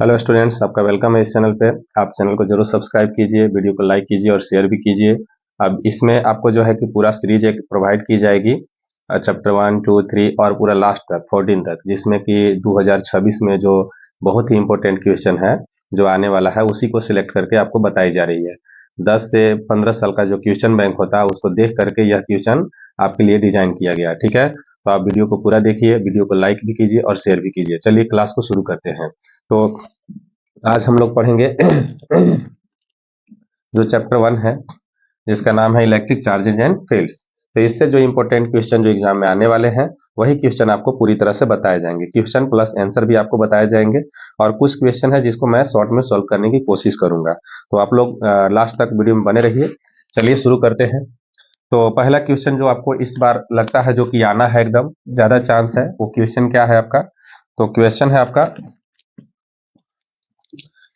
Hello students, आपका welcome है इस चैनल पे। आप चैनल को जरूर सब्सक्राइब कीजिए, वीडियो को लाइक कीजिए और शेयर भी कीजिए। अब इसमें आपको जो है कि पूरा सीरीज एक प्रोवाइड की जाएगी, चैप्टर 1, 2, 3 और पूरा लास्ट तक 14 तक, जिसमें कि 2026 में जो बहुत ही इंपॉर्टेंट क्वेश्चन है जो आने वाला है उसी को सिलेक्ट करके आपको बताई जा रही है। 10 से 15 साल का जो क्वेश्चन बैंक होता है उसको देख करके यह क्वेश्चन आपके लिए डिजाइन किया गया, ठीक है। तो आप वीडियो को पूरा देखिए, वीडियो को लाइक भी कीजिए और शेयर भी कीजिए। चलिए क्लास को शुरू करते हैं। तो आज हम लोग पढ़ेंगे जो चैप्टर 1 है जिसका नाम है इलेक्ट्रिक चार्जेज एंड फील्ड्स। तो इससे जो इंपॉर्टेंट क्वेश्चन जो एग्जाम में आने वाले हैं वही क्वेश्चन आपको पूरी तरह से बताए जाएंगे। क्वेश्चन प्लस आंसर भी आपको बताए जाएंगे और कुछ क्वेश्चन है जिसको मैं शॉर्ट में सॉल्व करने की कोशिश करूंगा। तो आप लोग लास्ट तक वीडियो में बने रहिए। चलिए शुरू करते हैं। तो पहला क्वेश्चन जो आपको इस बार लगता है जो कि आना है, एकदम ज्यादा चांस है, वो क्वेश्चन क्या है आपका? तो क्वेश्चन है आपका,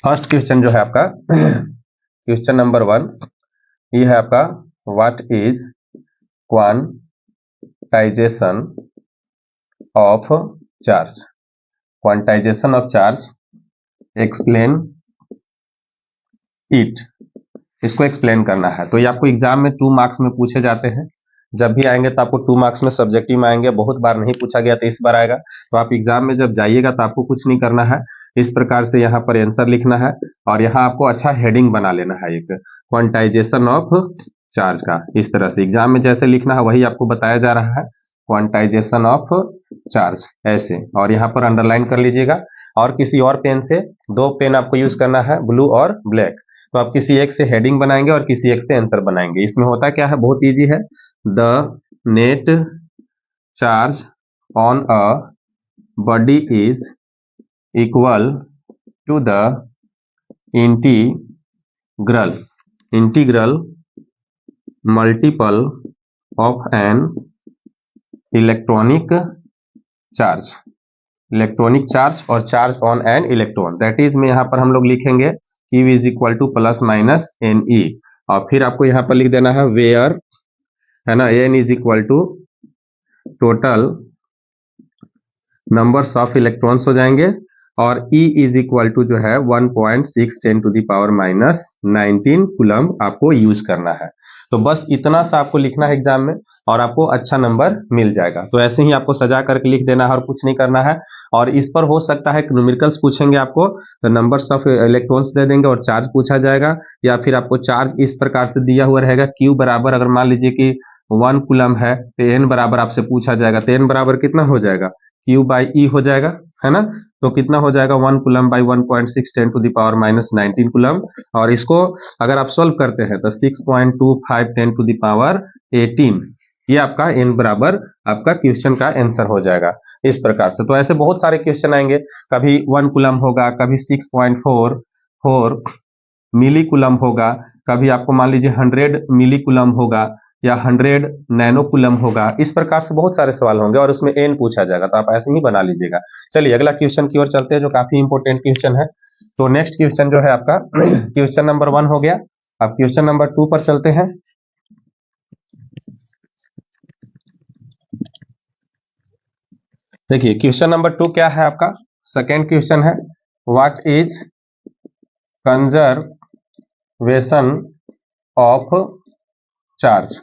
फर्स्ट क्वेश्चन जो है आपका क्वेश्चन नंबर 1, ये है आपका, what is quantization of charge? Quantization of charge, explain it. इसको एक्सप्लेन करना है। तो ये आपको एग्जाम में 2 मार्क्स में पूछे जाते हैं। जब भी आएंगे तो आपको 2 मार्क्स में सब्जेक्टिव में आएंगे। बहुत बार नहीं पूछा गया तो इस बार आएगा। तो आप एग्जाम में जब जाइएगा तो आपको कुछ नहीं करना है, इस प्रकार से यहाँ पर आंसर लिखना है और यहाँ आपको अच्छा हेडिंग बना लेना है, एक क्वांटाइजेशन ऑफ चार्ज का। इस तरह से एग्जाम में जैसे लिखना है वही आपको बताया जा रहा है, क्वांटाइजेशन ऑफ चार्ज, ऐसे। और यहाँ पर अंडरलाइन कर लीजिएगा और किसी और पेन से, 2 पेन आपको यूज करना है, ब्लू और ब्लैक। तो आप किसी एक से हेडिंग बनाएंगे और किसी एक से आंसर बनाएंगे। इसमें होता क्या है, बहुत इजी है। The net charge on a body is equal to the integral multiple of an electronic charge और charge on an electron. That is में यहाँ पर हम लोग लिखेंगे Q is equal to plus minus NE और फिर आपको यहाँ पर लिख देना है वेयर, है ना, N is equal to total numbers of electrons हो जाएंगे और E इज इक्वल टू जो है 1.6 10 to the power minus 19 coulomb आपको यूज करना है। तो बस इतना सा आपको लिखना है एग्जाम में और आपको अच्छा नंबर मिल जाएगा। तो ऐसे ही आपको सजा करके लिख देना है और कुछ नहीं करना है। और इस पर हो सकता है कि न्यूमेरिकल्स पूछेंगे आपको, तो नंबर्स ऑफ इलेक्ट्रॉन्स दे देंगे और चार्ज पूछा जाएगा, या फिर आपको चार्ज इस प्रकार से दिया हुआ रहेगा, Q बराबर, अगर मान लीजिए कि 1 कूलम है तो N बराबर आपसे पूछा जाएगा, तो N बराबर कितना हो जाएगा, Q बाई E हो जाएगा, है ना। तो कितना हो जाएगा, 1 coulomb by 1.6 10 to the power minus 19 coulomb. और इसको अगर आप सॉल्व करते हैं तो 6.25 10 टू द पावर 18, ये आपका N बराबर आपका क्वेश्चन का आंसर हो जाएगा इस प्रकार से। तो ऐसे बहुत सारे क्वेश्चन आएंगे, कभी 1 कूलम होगा, कभी 6.44 मिली कूलम होगा, कभी आपको मान लीजिए 100 मिली कूलम होगा या 100 नैनो कूलम होगा। इस प्रकार से बहुत सारे सवाल होंगे और उसमें N पूछा जाएगा, तो आप ऐसे ही बना लीजिएगा। चलिए अगला क्वेश्चन की ओर चलते हैं जो काफी इंपॉर्टेंट क्वेश्चन है। तो नेक्स्ट क्वेश्चन जो है आपका क्वेश्चन नंबर 1 हो गया। अब क्वेश्चन नंबर 2 पर चलते हैं। देखिए क्वेश्चन नंबर 2 क्या है आपका, सेकेंड क्वेश्चन है, what is conservation of charge?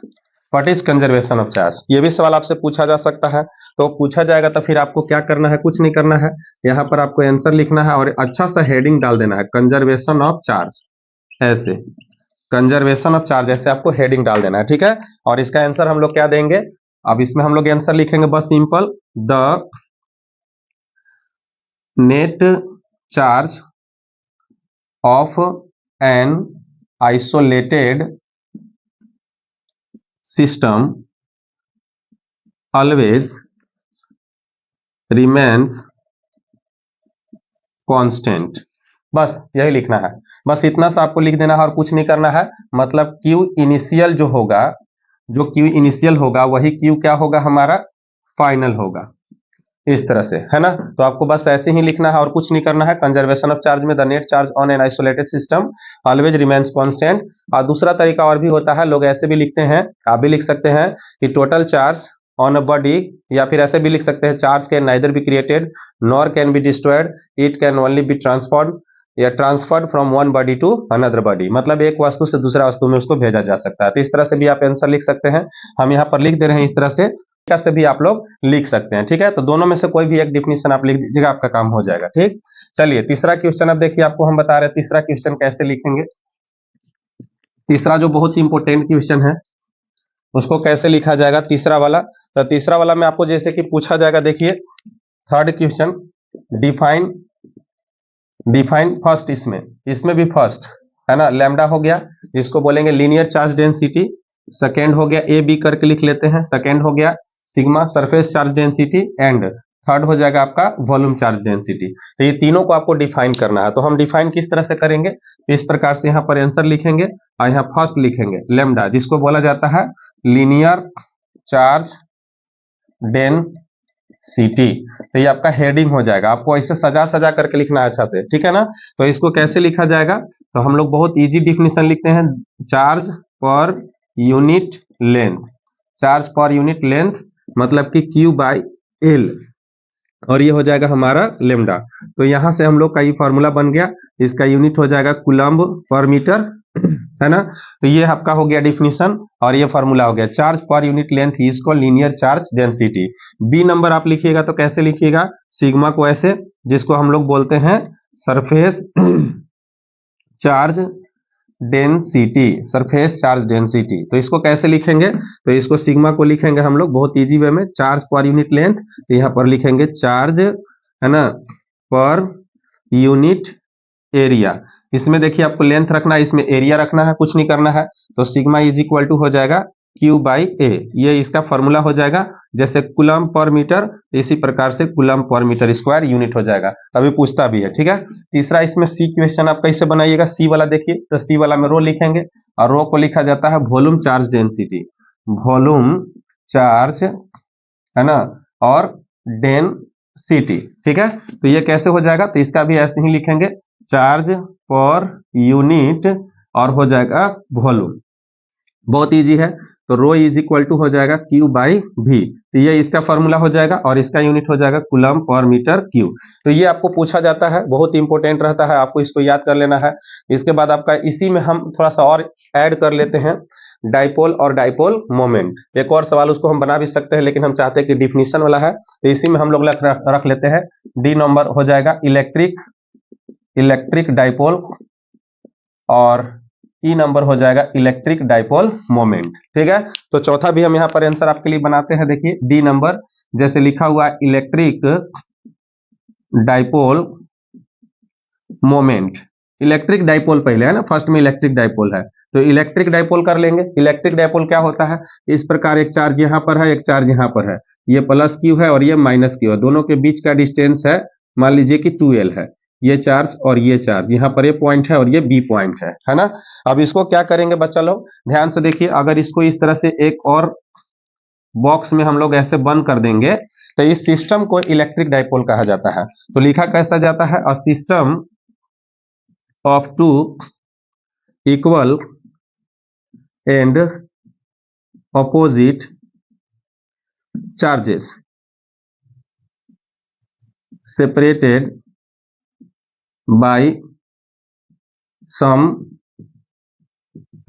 What is conservation of charge? ये भी सवाल आपसे पूछा जा सकता है। तो पूछा जाएगा तो फिर आपको क्या करना है, कुछ नहीं करना है, यहाँ पर आपको आंसर लिखना है और अच्छा सा हेडिंग डाल देना है, कंजर्वेशन ऑफ चार्ज, ऐसे कंजर्वेशन ऑफ चार्ज, ऐसे आपको हेडिंग डाल देना है, ठीक है। और इसका आंसर हम लोग क्या देंगे, अब इसमें हम लोग आंसर लिखेंगे बस simple, the net charge of an isolated system always remains constant। बस यही लिखना है, बस इतना सा आपको लिख देना है और कुछ नहीं करना है। मतलब Q इनिशियल जो होगा, जो Q इनिशियल होगा वही Q क्या होगा, हमारा फाइनल होगा, इस तरह से, है ना। तो आपको बस ऐसे ही लिखना है और कुछ नहीं करना है। कंजर्वेशन ऑफ चार्ज में the net charge on an isolated system always remains constant. और दूसरा तरीका और भी होता है, लोग ऐसे भी लिखते हैं, आप भी लिख सकते हैं कि total charge on a body, या फिर ऐसे भी लिख सकते हैं charge can neither be created nor can be destroyed, it can only be transformed या transferred from one body to another body, मतलब एक वस्तु से दूसरा वस्तु में उसको भेजा जा सकता है। तो इस तरह से भी आप आंसर लिख सकते हैं, हम यहाँ पर लिख दे रहे हैं इस तरह से, से भी आप लोग लिख सकते हैं। ठीक है, तो दोनों में से कोई भी एक डिफिनीशन आप लिख दीजिएगा, आपका काम हो जाएगा। ठीक, चलिए तीसरा क्वेश्चन अब देखिए, आपको हम बता रहे हैं तीसरा क्वेश्चन कैसे लिखेंगे। तीसरा जो बहुत ही इंपॉर्टेंट क्वेश्चन है उसको कैसे लिखा जाएगा, तीसरा वाला। तो तीसरा वाला में आपको जैसे कि पूछा जाएगा, देखिए थर्ड क्वेश्चन, डिफाइन फर्स्ट, इसमें भी फर्स्ट है ना, लैम्डा हो गया, इसको बोलेंगे लीनियर चार्ज डेंसिटी। सेकेंड हो गया ए बी करके लिख लेते हैं, सेकेंड हो गया sigma surface charge density, and third हो जाएगा आपका वॉल्यूम चार्ज डेंसिटी। तो ये तीनों को आपको डिफाइन करना है। तो हम डिफाइन किस तरह से करेंगे, इस प्रकार से यहाँ पर आंसर लिखेंगे और यहाँ फर्स्ट लिखेंगे लैम्डा, जिसको बोला जाता है लीनियर चार्ज डेंसिटी। तो ये आपका हेडिंग हो जाएगा, आपको ऐसे सजा करके लिखना है अच्छा से, ठीक है ना। तो इसको कैसे लिखा जाएगा, तो हम लोग बहुत इजी डिफिनेशन लिखते हैं, charge per unit length, charge per unit length मतलब कि Q बाई एल, और ये हो जाएगा हमारा लेम्डा। तो यहां से हम लोग का ये फॉर्मूला बन गया, इसका यूनिट हो जाएगा कूलम्ब पर मीटर, है ना। तो ये आपका हो गया डिफिनीशन और ये फॉर्मूला हो गया, charge per unit length is called linear charge density. B number आप लिखिएगा तो कैसे लिखिएगा, सिग्मा को ऐसे, जिसको हम लोग बोलते हैं surface charge density, surface charge density. तो इसको कैसे लिखेंगे, तो इसको सिग्मा को लिखेंगे हम लोग बहुत इजी वे में, चार्ज पर यूनिट लेंथ, तो यहाँ पर लिखेंगे चार्ज, है ना, पर यूनिट एरिया। इसमें देखिए आपको लेंथ रखना है, इसमें एरिया रखना है, कुछ नहीं करना है। तो सिग्मा इज इक्वल टू हो जाएगा Q बाई ए, ये इसका फॉर्मूला हो जाएगा। जैसे कूलम पर मीटर, इसी प्रकार से coulomb per metre square unit हो जाएगा। अभी पूछता भी है, ठीक है। तीसरा इसमें सी क्वेश्चन आप कैसे बनाइएगा, सी वाला देखिए, तो सी वाला में रो लिखेंगे और रो को लिखा जाता है volume charge density, volume charge, है ना, और डेंसिटी, ठीक है। तो ये कैसे हो जाएगा, तो इसका भी ऐसे ही लिखेंगे, चार्ज पर यूनिट और हो जाएगा वॉल्यूम, बहुत इजी है। तो रो इज इक्वल टू हो जाएगा Q बाई V, तो ये इसका फॉर्मूला हो जाएगा और इसका यूनिट हो जाएगा कूलम पर मीटर क्यू। तो ये आपको पूछा जाता है, बहुत इंपॉर्टेंट रहता है, आपको इसको याद कर लेना है। इसके बाद आपका इसी में हम थोड़ा सा और ऐड कर लेते हैं, डाइपोल और डाइपोल मोमेंट। एक और सवाल उसको हम बना भी सकते हैं, लेकिन हम चाहते हैं कि डिफिनीशन वाला है, तो इसी में हम लोग रख लेते हैं। डी नंबर हो जाएगा इलेक्ट्रिक डाइपोल और ई नंबर हो जाएगा इलेक्ट्रिक डाइपोल मोमेंट, ठीक है। तो चौथा भी हम यहाँ पर आंसर आपके लिए बनाते हैं, देखिए डी नंबर, जैसे लिखा हुआ electric dipole moment, electric dipole पहले है ना, फर्स्ट में इलेक्ट्रिक डाइपोल है, तो इलेक्ट्रिक डाइपोल कर लेंगे। इलेक्ट्रिक डाइपोल क्या होता है, इस प्रकार एक चार्ज यहाँ पर है, एक चार्ज यहाँ पर है, ये प्लस क्यू है और ये माइनस क्यू है, दोनों के बीच का डिस्टेंस है, मान लीजिए कि 2L है, ये चार्ज और ये चार्ज, यहाँ पर ये पॉइंट है और ये बी पॉइंट है ना। अब इसको क्या करेंगे बच्चा लोग, ध्यान से देखिए, अगर इसको इस तरह से एक और बॉक्स में हम लोग ऐसे बंद कर देंगे, तो इस सिस्टम को इलेक्ट्रिक डाइपोल कहा जाता है। तो लिखा कैसा जाता है, a system of two equal and opposite charges separated by some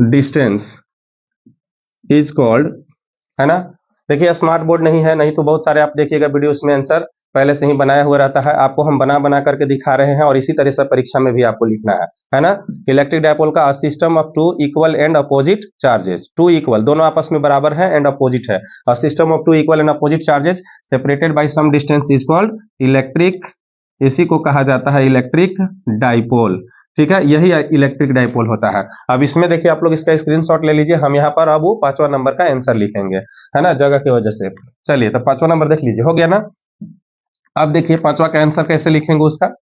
distance is called, है ना। देखिए स्मार्ट बोर्ड नहीं है, नहीं तो बहुत सारे आप देखिएगा वीडियोस में आंसर पहले से ही बनाया हुआ रहता है, आपको हम बना करके दिखा रहे हैं और इसी तरह से परीक्षा में भी आपको लिखना है ना। इलेक्ट्रिक डाइपोल का system of two equal and opposite charges, two equal दोनों आपस में बराबर है, एंड अपोजिट है, और system of two equal and opposite charges separated by some distance is called electric, इसी को कहा जाता है इलेक्ट्रिक डाइपोल, ठीक है, यही इलेक्ट्रिक डाइपोल होता है। अब इसमें देखिए आप लोग इसका स्क्रीनशॉट ले लीजिए, हम यहाँ पर अब वो 5वां नंबर का आंसर लिखेंगे, है ना, जगह की वजह से। चलिए तो 5वां नंबर देख लीजिए, हो गया ना। अब देखिए 5वां का आंसर कैसे लिखेंगे उसका,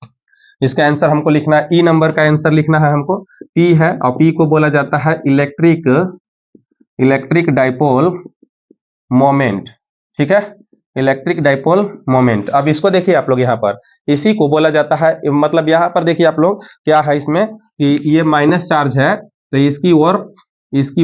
इसका आंसर हमको लिखना है, ई नंबर का आंसर लिखना है हमको, पी है और पी को बोला जाता है इलेक्ट्रिक डाइपोल मोमेंट, ठीक है, इलेक्ट्रिक डाइपोल मोमेंट। अब इसको देखिए आप लोग यहाँ पर, इसी को बोला जाता है, मतलब यहाँ पर देखिए आप लोग क्या है इसमें कि ये माइनस चार्ज है, तो इसकी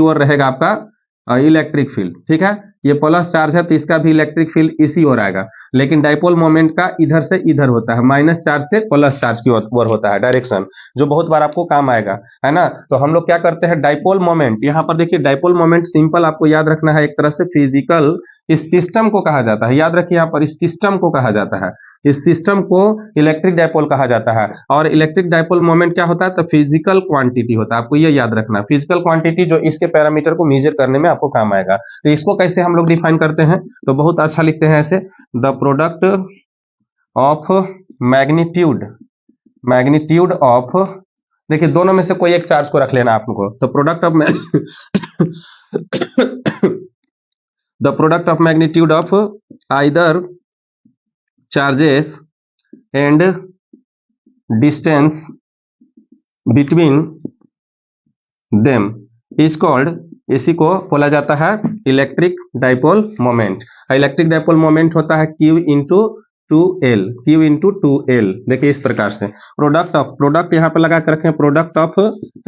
ओर रहेगा आपका इलेक्ट्रिक फील्ड, ठीक है। ये प्लस चार्ज है तो इसका भी इलेक्ट्रिक फील्ड इसी ओर आएगा, लेकिन डाइपोल मोमेंट का इधर से इधर होता है, माइनस चार्ज से प्लस चार्ज की ओर होता है डायरेक्शन, जो बहुत बार आपको काम आएगा, है ना। तो हम लोग क्या करते हैं, डाइपोल मोमेंट, यहाँ पर देखिए डाइपोल मोमेंट सिंपल आपको याद रखना है, एक तरह से फिजिकल इस सिस्टम को कहा जाता है, याद रखिए यहाँ पर इस सिस्टम को कहा जाता है, इस सिस्टम को इलेक्ट्रिक डाइपोल कहा जाता है। और इलेक्ट्रिक डाइपोल मोमेंट क्या होता है, तो फिजिकल क्वांटिटी होता है, आपको ये याद रखना, फिजिकल क्वांटिटी जो इसके पैरामीटर को मेजर करने में आपको काम आएगा। तो इसको कैसे हम लोग डिफाइन करते हैं, तो बहुत अच्छा लिखते हैं ऐसे, the product of magnitude, magnitude of, देखिए दोनों में से कोई एक चार्ज को रख लेना आपको, तो product of the product of magnitude of either charges and distance between them is called, इसी को बोला जाता है electric dipole moment. Electric dipole moment होता है Q into 2L, Q into 2L, देखिए इस प्रकार से। प्रोडक्ट ऑफ, प्रोडक्ट यहाँ पे लगा कर रखें, प्रोडक्ट ऑफ,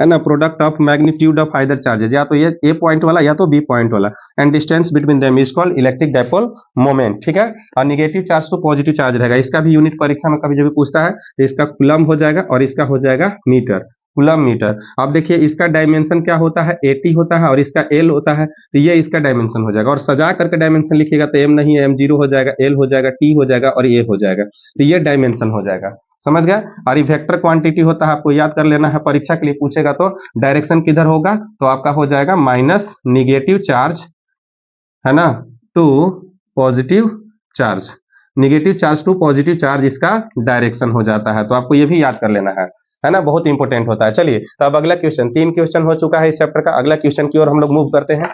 है ना, product of magnitude of either charges, या तो ये A पॉइंट वाला या तो B पॉइंट वाला, and distance between them is called electric dipole moment, ठीक है। और निगेटिव चार्ज तो पॉजिटिव चार्ज रहेगा, इसका भी यूनिट परीक्षा में कभी जब भी पूछता है तो इसका कूलम हो जाएगा और इसका हो जाएगा मीटर, कूलम मीटर। अब देखिए इसका डायमेंशन क्या होता है, 80 होता है और इसका L होता है, तो ये इसका डायमेंशन हो जाएगा, और सजा करके डायमेंशन लिखिएगा तो M नहीं है, M0 हो जाएगा, L हो जाएगा, T हो जाएगा और A हो जाएगा, तो ये डायमेंशन हो जाएगा, समझ गया। और ये वेक्टर क्वांटिटी होता है, आपको याद कर लेना है, परीक्षा के लिए पूछेगा तो डायरेक्शन किधर होगा, तो आपका हो जाएगा माइनस निगेटिव चार्ज, है ना, to positive charge, negative charge to positive charge इसका डायरेक्शन हो जाता है, तो आपको ये भी याद कर लेना है ना, बहुत इंपॉर्टेंट होता है। चलिए तो अब अगला क्वेश्चन, 3 क्वेश्चन हो चुका है इस चैप्टर का, अगला क्वेश्चन की ओर हम लोग मूव करते हैं,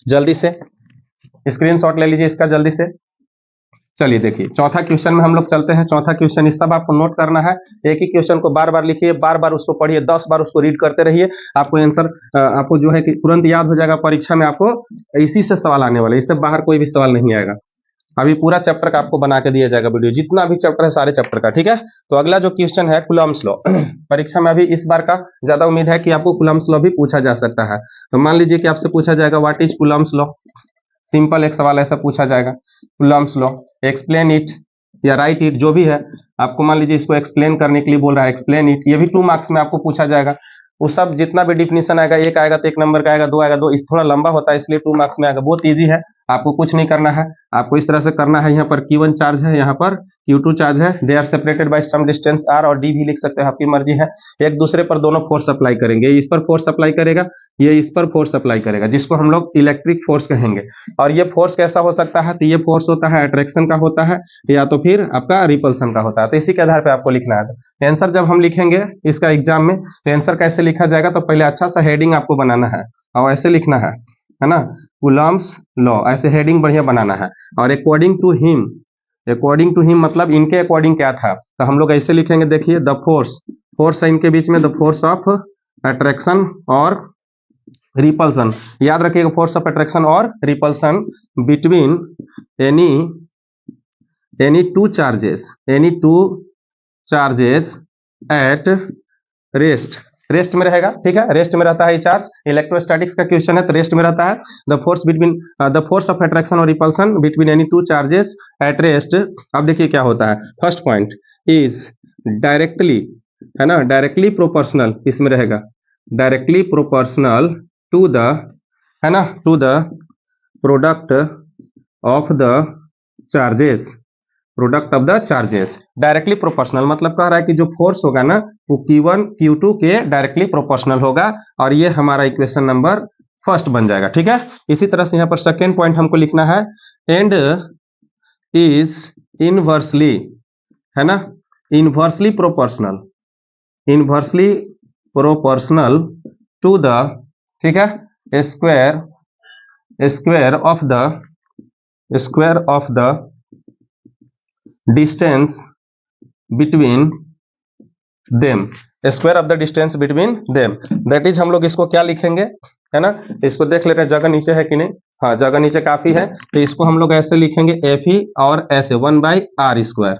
जल्दी से स्क्रीनशॉट ले लीजिए इसका जल्दी से। चलिए देखिए चौथा क्वेश्चन में हम लोग चलते हैं, चौथा क्वेश्चन इस सब आपको नोट करना है, एक ही क्वेश्चन को बार बार लिखिए, बार बार उसको पढ़िए, 10 बार उसको रीड करते रहिए, आपको आंसर आपको जो है कि तुरंत याद हो जाएगा, परीक्षा में आपको इसी से सवाल आने वाले, इससे बाहर कोई भी सवाल नहीं आएगा। अभी पूरा चैप्टर का आपको बना के दिया जाएगा वीडियो, जितना भी चैप्टर है सारे चैप्टर का, ठीक है। तो अगला जो क्वेश्चन है कूलम्ब्स लॉ, परीक्षा में अभी इस बार का ज्यादा उम्मीद है कि आपको कूलम्ब्स लॉ भी पूछा जा सकता है। तो मान लीजिए कि आपसे पूछा जाएगा what is Coulomb's law, simple एक सवाल ऐसा पूछा जाएगा, कूलम्ब्स लॉ एक्सप्लेन इट या राइट इट, जो भी है, आपको मान लीजिए इसको एक्सप्लेन करने के लिए बोल रहा है, एक्सप्लेन इट, ये भी 2 मार्क्स में आपको पूछा जाएगा। वो सब जितना भी डिफिनेशन आएगा, एक आएगा तो 1 नंबर का आएगा, 2 आएगा 2, इस थोड़ा लंबा होता है इसलिए 2 मार्क्स में आएगा, बहुत ईजी है, आपको कुछ नहीं करना है, आपको इस तरह से करना है, यहाँ पर Q1 चार्ज है, यहाँ पर Q2 चार्ज है, they are separated by some distance R, और D भी लिख सकते हैं, आपकी मर्जी है, एक दूसरे पर दोनों फोर्स अप्लाई करेंगे, इस पर फोर्स अप्लाई करेगा, ये इस पर फोर्स अप्लाई करेगा, जिसको हम लोग इलेक्ट्रिक फोर्स कहेंगे। और ये फोर्स कैसा हो सकता है, तो ये फोर्स होता है अट्रैक्शन का होता है, या तो फिर आपका रिपल्सन का होता है, तो इसी के आधार पर आपको लिखना है। आंसर जब हम लिखेंगे इसका एग्जाम में, तो आंसर कैसे लिखा जाएगा, तो पहले अच्छा सा हेडिंग आपको बनाना है और ऐसे लिखना है ना, कूलम्ब्स लॉ, ऐसे हेडिंग बढ़िया बनाना है, और according to him, according to him मतलब इनके अकॉर्डिंग क्या था, तो हम लोग ऐसे लिखेंगे, देखिए द फोर्स, फोर्स है इनके बीच में, द फोर्स ऑफ अट्रैक्शन और रिपल्सन, याद रखिएगा, फोर्स ऑफ अट्रैक्शन और repulsion between any two charges, any two charges at rest, rest में रहेगा, ठीक है, रेस्ट में रहता है ये चार्ज, इलेक्ट्रोस्टैटिक्स का क्वेश्चन है तो रेस्ट में रहता है। The force between, the force of attraction और repulsion between any two charges at rest. अब देखिए क्या होता है, फर्स्ट पॉइंट इज डायरेक्टली, है ना, डायरेक्टली प्रोपोर्शनल, इसमें रहेगा डायरेक्टली प्रोपोर्शनल टू द, है ना, to the product of the charges, product of the charges, directly proportional मतलब कह रहा है कि जो फोर्स होगा ना वो Q1 Q2 के डायरेक्टली प्रोपोर्शनल होगा, और ये हमारा इक्वेशन नंबर फर्स्ट बन जाएगा, ठीक है। इसी तरह से यहाँ पर सेकेंड पॉइंट हमको लिखना है, एंड इज इनवर्सली, है ना, inversely proportional, inversely proportional to the, ठीक है, square of the distance between them, square of the distance between them, that is, हम लोग इसको क्या लिखेंगे, है ना, इसको देख ले रहे हैं, जगह नीचे है कि नहीं, हाँ जगह नीचे काफी है, तो इसको हम लोग ऐसे लिखेंगे FE और ऐसे 1/r स्क्वायर,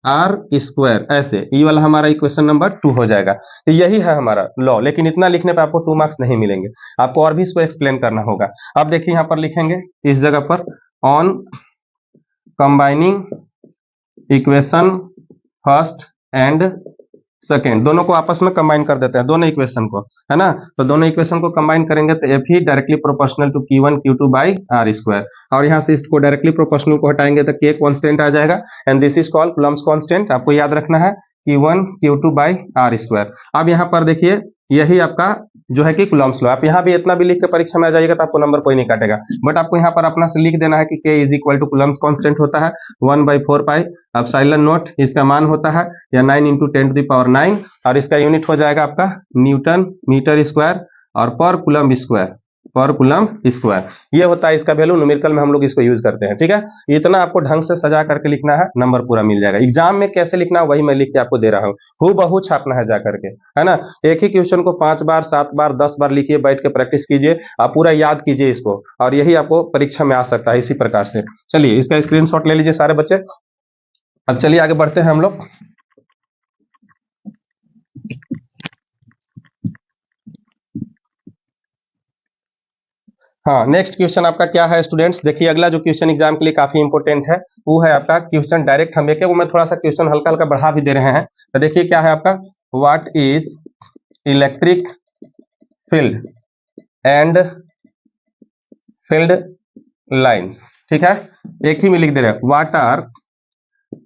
आर स्क्वायर, ऐसे ये वाला हमारा इक्वेशन नंबर 2 हो जाएगा। तो यही है हमारा लॉ, लेकिन इतना लिखने पे आपको 2 मार्क्स नहीं मिलेंगे, आपको और भी इसको एक्सप्लेन करना होगा। अब देखिए यहाँ पर लिखेंगे इस जगह पर on combining equation first and second, दोनों को आपस में कंबाइन कर देते हैं, दोनों इक्वेशन को, है ना। तो दोनों इक्वेशन को कंबाइन करेंगे तो एफ ही directly proportional to Q1 Q2 by are square, और यहाँ से इसको डायरेक्टली प्रोपोर्शनल को हटाएंगे तो K कांस्टेंट आ जाएगा, and this is called Coulomb's constant. आपको याद रखना है Q1 Q2 by are square. अब यहाँ पर देखिए यही आपका जो है कि कूलम्ब्स लॉ, आप यहाँ भी इतना भी लिख के परीक्षा में आ जाएगा तो आपको नंबर कोई नहीं काटेगा, बट आपको यहाँ पर अपना से लिख देना है कि K is equal to Coulomb's constant होता है 1/4 पाई एप्सिलॉन नॉट, इसका मान होता है या 9 × 10⁹, और इसका यूनिट हो जाएगा आपका न्यूटन मीटर स्क्वायर और पर कूलम्ब स्क्वायर, पर कूलम्ब स्क्वायर ये होता है इसका वैल्यू। न्यूमेरिकल में हम लोग इसको यूज करते हैं, ठीक है। इतना आपको ढंग से सजा करके लिखना है, नंबर पूरा मिल जाएगा। एग्जाम में कैसे लिखना है वही मैं लिख के आपको दे रहा हूँ, हूबहू छापना है जा करके, है ना। एक ही क्वेश्चन को 5 बार 7 बार 10 बार लिखिए, बैठ के प्रैक्टिस कीजिए, आप पूरा याद कीजिए इसको, और यही आपको परीक्षा में आ सकता है इसी प्रकार से। चलिए इसका स्क्रीनशॉट ले लीजिए सारे बच्चे। अब चलिए आगे बढ़ते हैं हम लोग। हाँ, नेक्स्ट क्वेश्चन आपका क्या है स्टूडेंट्स, देखिए अगला जो क्वेश्चन एग्जाम के लिए काफी इंपॉर्टेंट है वो है आपका क्वेश्चन डायरेक्ट हम लेके, वो मैं थोड़ा सा क्वेश्चन हल्का हल्का बढ़ा भी दे रहे हैं। तो देखिए क्या है आपका, what is electric field and field lines, ठीक है, एक ही में लिख दे रहे हैं व्हाट आर,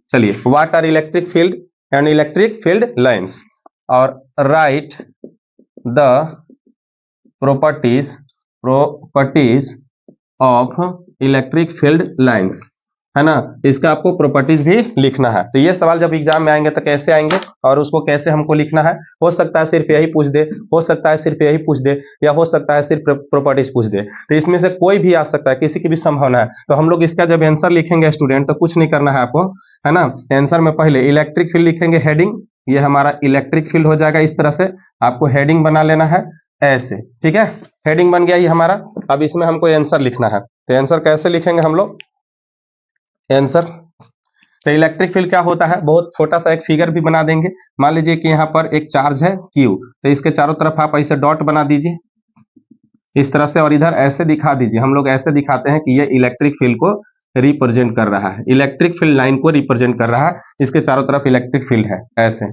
चलिए what are electric field and electric field lines, और write the properties of electric field lines, है ना। इसका आपको प्रॉपर्टीज भी लिखना है। तो ये सवाल जब एग्जाम में आएंगे तो कैसे आएंगे और उसको कैसे हमको लिखना है, हो सकता है सिर्फ यही पूछ दे, हो सकता है सिर्फ यही पूछ दे, या हो सकता है सिर्फ प्रॉपर्टीज पूछ दे, तो इसमें से कोई भी आ सकता है, किसी की भी संभावना है। तो हम लोग इसका जब आंसर लिखेंगे स्टूडेंट तो कुछ नहीं करना है आपको, है ना। आंसर में पहले इलेक्ट्रिक फील्ड लिखेंगे, हेडिंग, ये हमारा इलेक्ट्रिक फील्ड हो जाएगा। इस तरह से आपको हेडिंग बना लेना है ऐसे, ठीक है। हेडिंग बन गया ये हमारा। अब इसमें हमको आंसर लिखना है, तो आंसर कैसे लिखेंगे हम लोग, आंसर, तो इलेक्ट्रिक फील्ड क्या होता है, बहुत छोटा सा एक फिगर भी बना देंगे। मान लीजिए कि यहाँ पर एक चार्ज है Q, तो इसके चारों तरफ आप ऐसे डॉट बना दीजिए इस तरह से, और इधर ऐसे दिखा दीजिए। हम लोग ऐसे दिखाते हैं कि ये इलेक्ट्रिक फील्ड को रिप्रेजेंट कर रहा है, इलेक्ट्रिक फील्ड लाइन को रिप्रेजेंट कर रहा है, इसके चारों तरफ इलेक्ट्रिक फील्ड है ऐसे,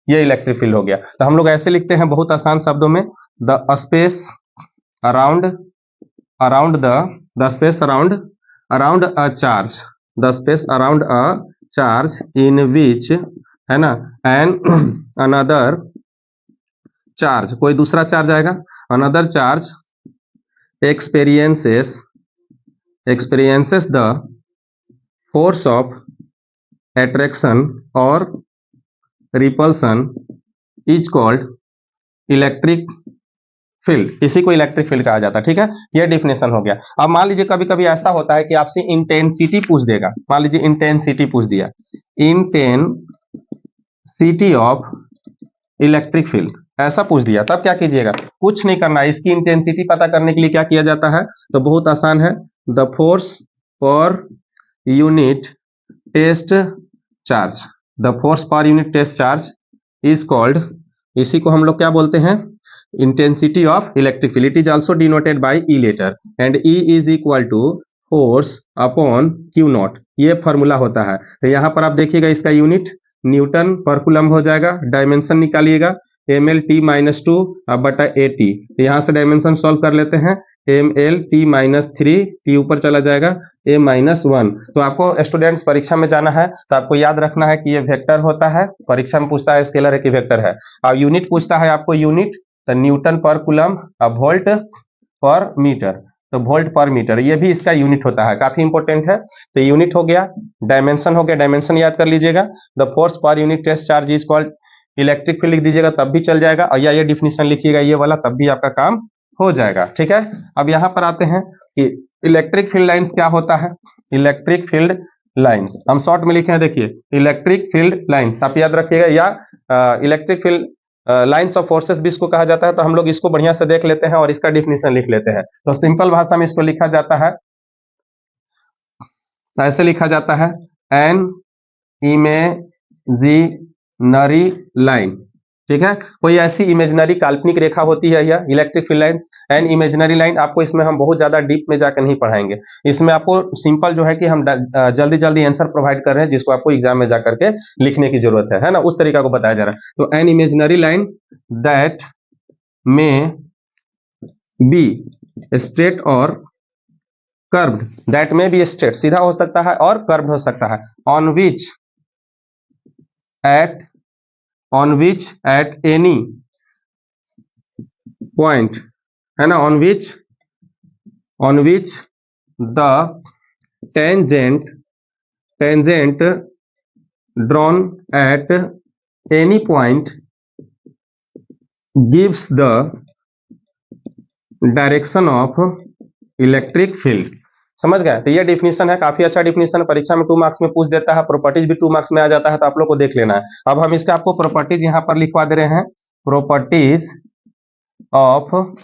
ये इलेक्ट्रिक फील्ड हो गया। तो हम लोग ऐसे लिखते हैं बहुत आसान शब्दों में, the space around the space around a charge, the space around a charge in which, है ना, एंड अनदर चार्ज, कोई दूसरा चार्ज आएगा, another charge experiences the force of attraction or repulsion is called electric field, इसी को electric field कहा जाता है, ठीक है। ये डिफिनेशन हो गया। अब मान लीजिए कभी कभी ऐसा होता है कि आपसे इंटेंसिटी पूछ देगा, मान लीजिए इंटेंसिटी पूछ दिया, इंटेंसिटी ऑफ इलेक्ट्रिक फील्ड ऐसा पूछ दिया, तब क्या कीजिएगा, कुछ नहीं करना है। इसकी इंटेंसिटी पता करने के लिए क्या किया जाता है, तो बहुत आसान है, the force per unit test charge, the force per unit test charge is called, इसी को हम लोग क्या बोलते हैं, intensity of electric field. It is also denoted by E letter, and E is equal to force upon Q naught, ये formula होता है। तो यहाँ पर आप देखिएगा इसका यूनिट न्यूटन पर कूलम्ब हो जाएगा, डायमेंशन निकालिएगा ml_t-2 बटा AT, यहाँ से डायमेंशन सॉल्व कर लेते हैं, ml_t-3, t ऊपर चला जाएगा a-1। तो आपको स्टूडेंट्स परीक्षा में जाना है तो आपको याद रखना है कि ये वेक्टर होता है, परीक्षा में पूछता है स्केलर है कि वेक्टर है, और यूनिट पूछता है आपको यूनिट, तो न्यूटन पर कूलम्ब, वोल्ट पर मीटर, तो वोल्ट पर मीटर ये भी इसका यूनिट होता है, काफी इंपॉर्टेंट है। तो यूनिट हो गया, डायमेंशन हो गया, डायमेंशन याद कर लीजिएगा, the force per unit test charge is called electric field, लिख दीजिएगा तब भी चल जाएगा, और या ये डिफिनेशन लिखिएगा ये वाला, तब भी आपका काम हो जाएगा, ठीक है। अब यहाँ पर आते हैं कि इलेक्ट्रिक फील्ड लाइंस क्या होता है, इलेक्ट्रिक फील्ड लाइंस हम शॉर्ट में लिखे हैं, देखिए इलेक्ट्रिक फील्ड लाइंस आप याद रखिएगा, या electric field lines of forces भी इसको कहा जाता है। तो हम लोग इसको बढ़िया से देख लेते हैं और इसका डिफिनेशन लिख लेते हैं। तो सिंपल भाषा में इसको लिखा जाता है, ऐसे लिखा जाता है, एन इमेजिनरी लाइन, ठीक है, कोई ऐसी इमेजिनरी काल्पनिक रेखा होती है यह electric field lines and imaginary line. आपको इसमें हम बहुत ज्यादा डीप में जाकर नहीं पढ़ाएंगे, इसमें आपको सिंपल जो है कि हम जल्दी जल्दी आंसर प्रोवाइड कर रहे हैं जिसको आपको एग्जाम में जाकर के लिखने की जरूरत है ना, उस तरीका को बताया जा रहा है। तो एन इमेजिनरी लाइन दैट में बी स्ट्रेट और कर्व्ड, दैट में बी स्ट्रेट सीधा हो सकता है और कर्व्ड हो सकता है, on which at any point, है ना, on which the tangent drawn at any point gives the direction of electric field. समझ गए? तो ये डिफिनीशन है, काफी अच्छा डिफिनीशन है, परीक्षा में 2 मार्क्स में पूछ देता है, प्रॉपर्टीज भी 2 मार्क्स में आ जाता है, तो आप लोग को देख लेना है। अब हम इसका आपको प्रॉपर्टीज यहां पर लिखवा दे रहे हैं, properties of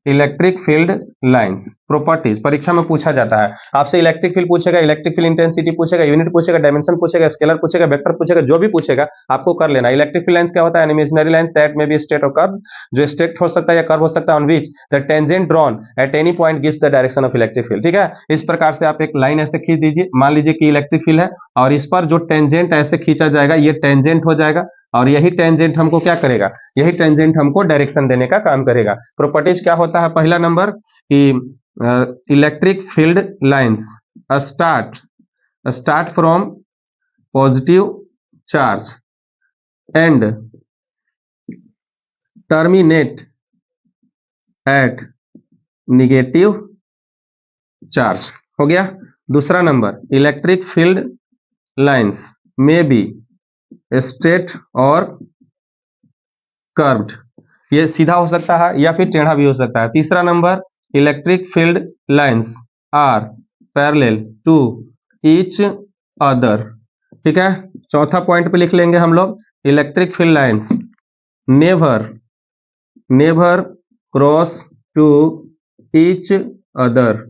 electric field lines. Properties परीक्षा में पूछा जाता है आपसे, इलेक्ट्रिक फील्ड पूछेगा, इलेक्ट्रिक फील्ड इंटेंसिटी पूछेगा, यूनिट पूछेगा, डायमेंशन पूछेगा, स्केलर पूछेगा, वेक्टर पूछेगा, जो भी पूछेगा आपको कर लेना। इलेक्ट्रिक फील्ड लाइंस क्या होता है? इमेजिनरी लाइंस दैट में बी स्ट्रेट और कर्व, जो स्ट्रेट हो सकता है या कर्व हो सकता है, on which the tangent drawn at any point gives the direction of electric field. ठीक है, इस प्रकार से आप एक लाइन ऐसे खींच दीजिए, मान लीजिए कि इलेक्ट्रिक फील्ड है और इस पर जो टेंजेंट ऐसे खींचा जाएगा ये टेंजेंट हो जाएगा, और यही टेंजेंट हमको क्या करेगा? यही टेंजेंट हमको डायरेक्शन देने का काम करेगा। प्रॉपर्टीज क्या होता है? पहला नंबर कि electric field lines start from positive charge and terminate at negative charge, हो गया। दूसरा नंबर, इलेक्ट्रिक फील्ड लाइंस में बी स्ट्रेट और कर्व्ड, ये सीधा हो सकता है या फिर टेढ़ा भी हो सकता है। तीसरा number, electric field lines are parallel to each other, ठीक है। चौथा पॉइंट पे लिख लेंगे हम लोग, electric field lines never cross to each other,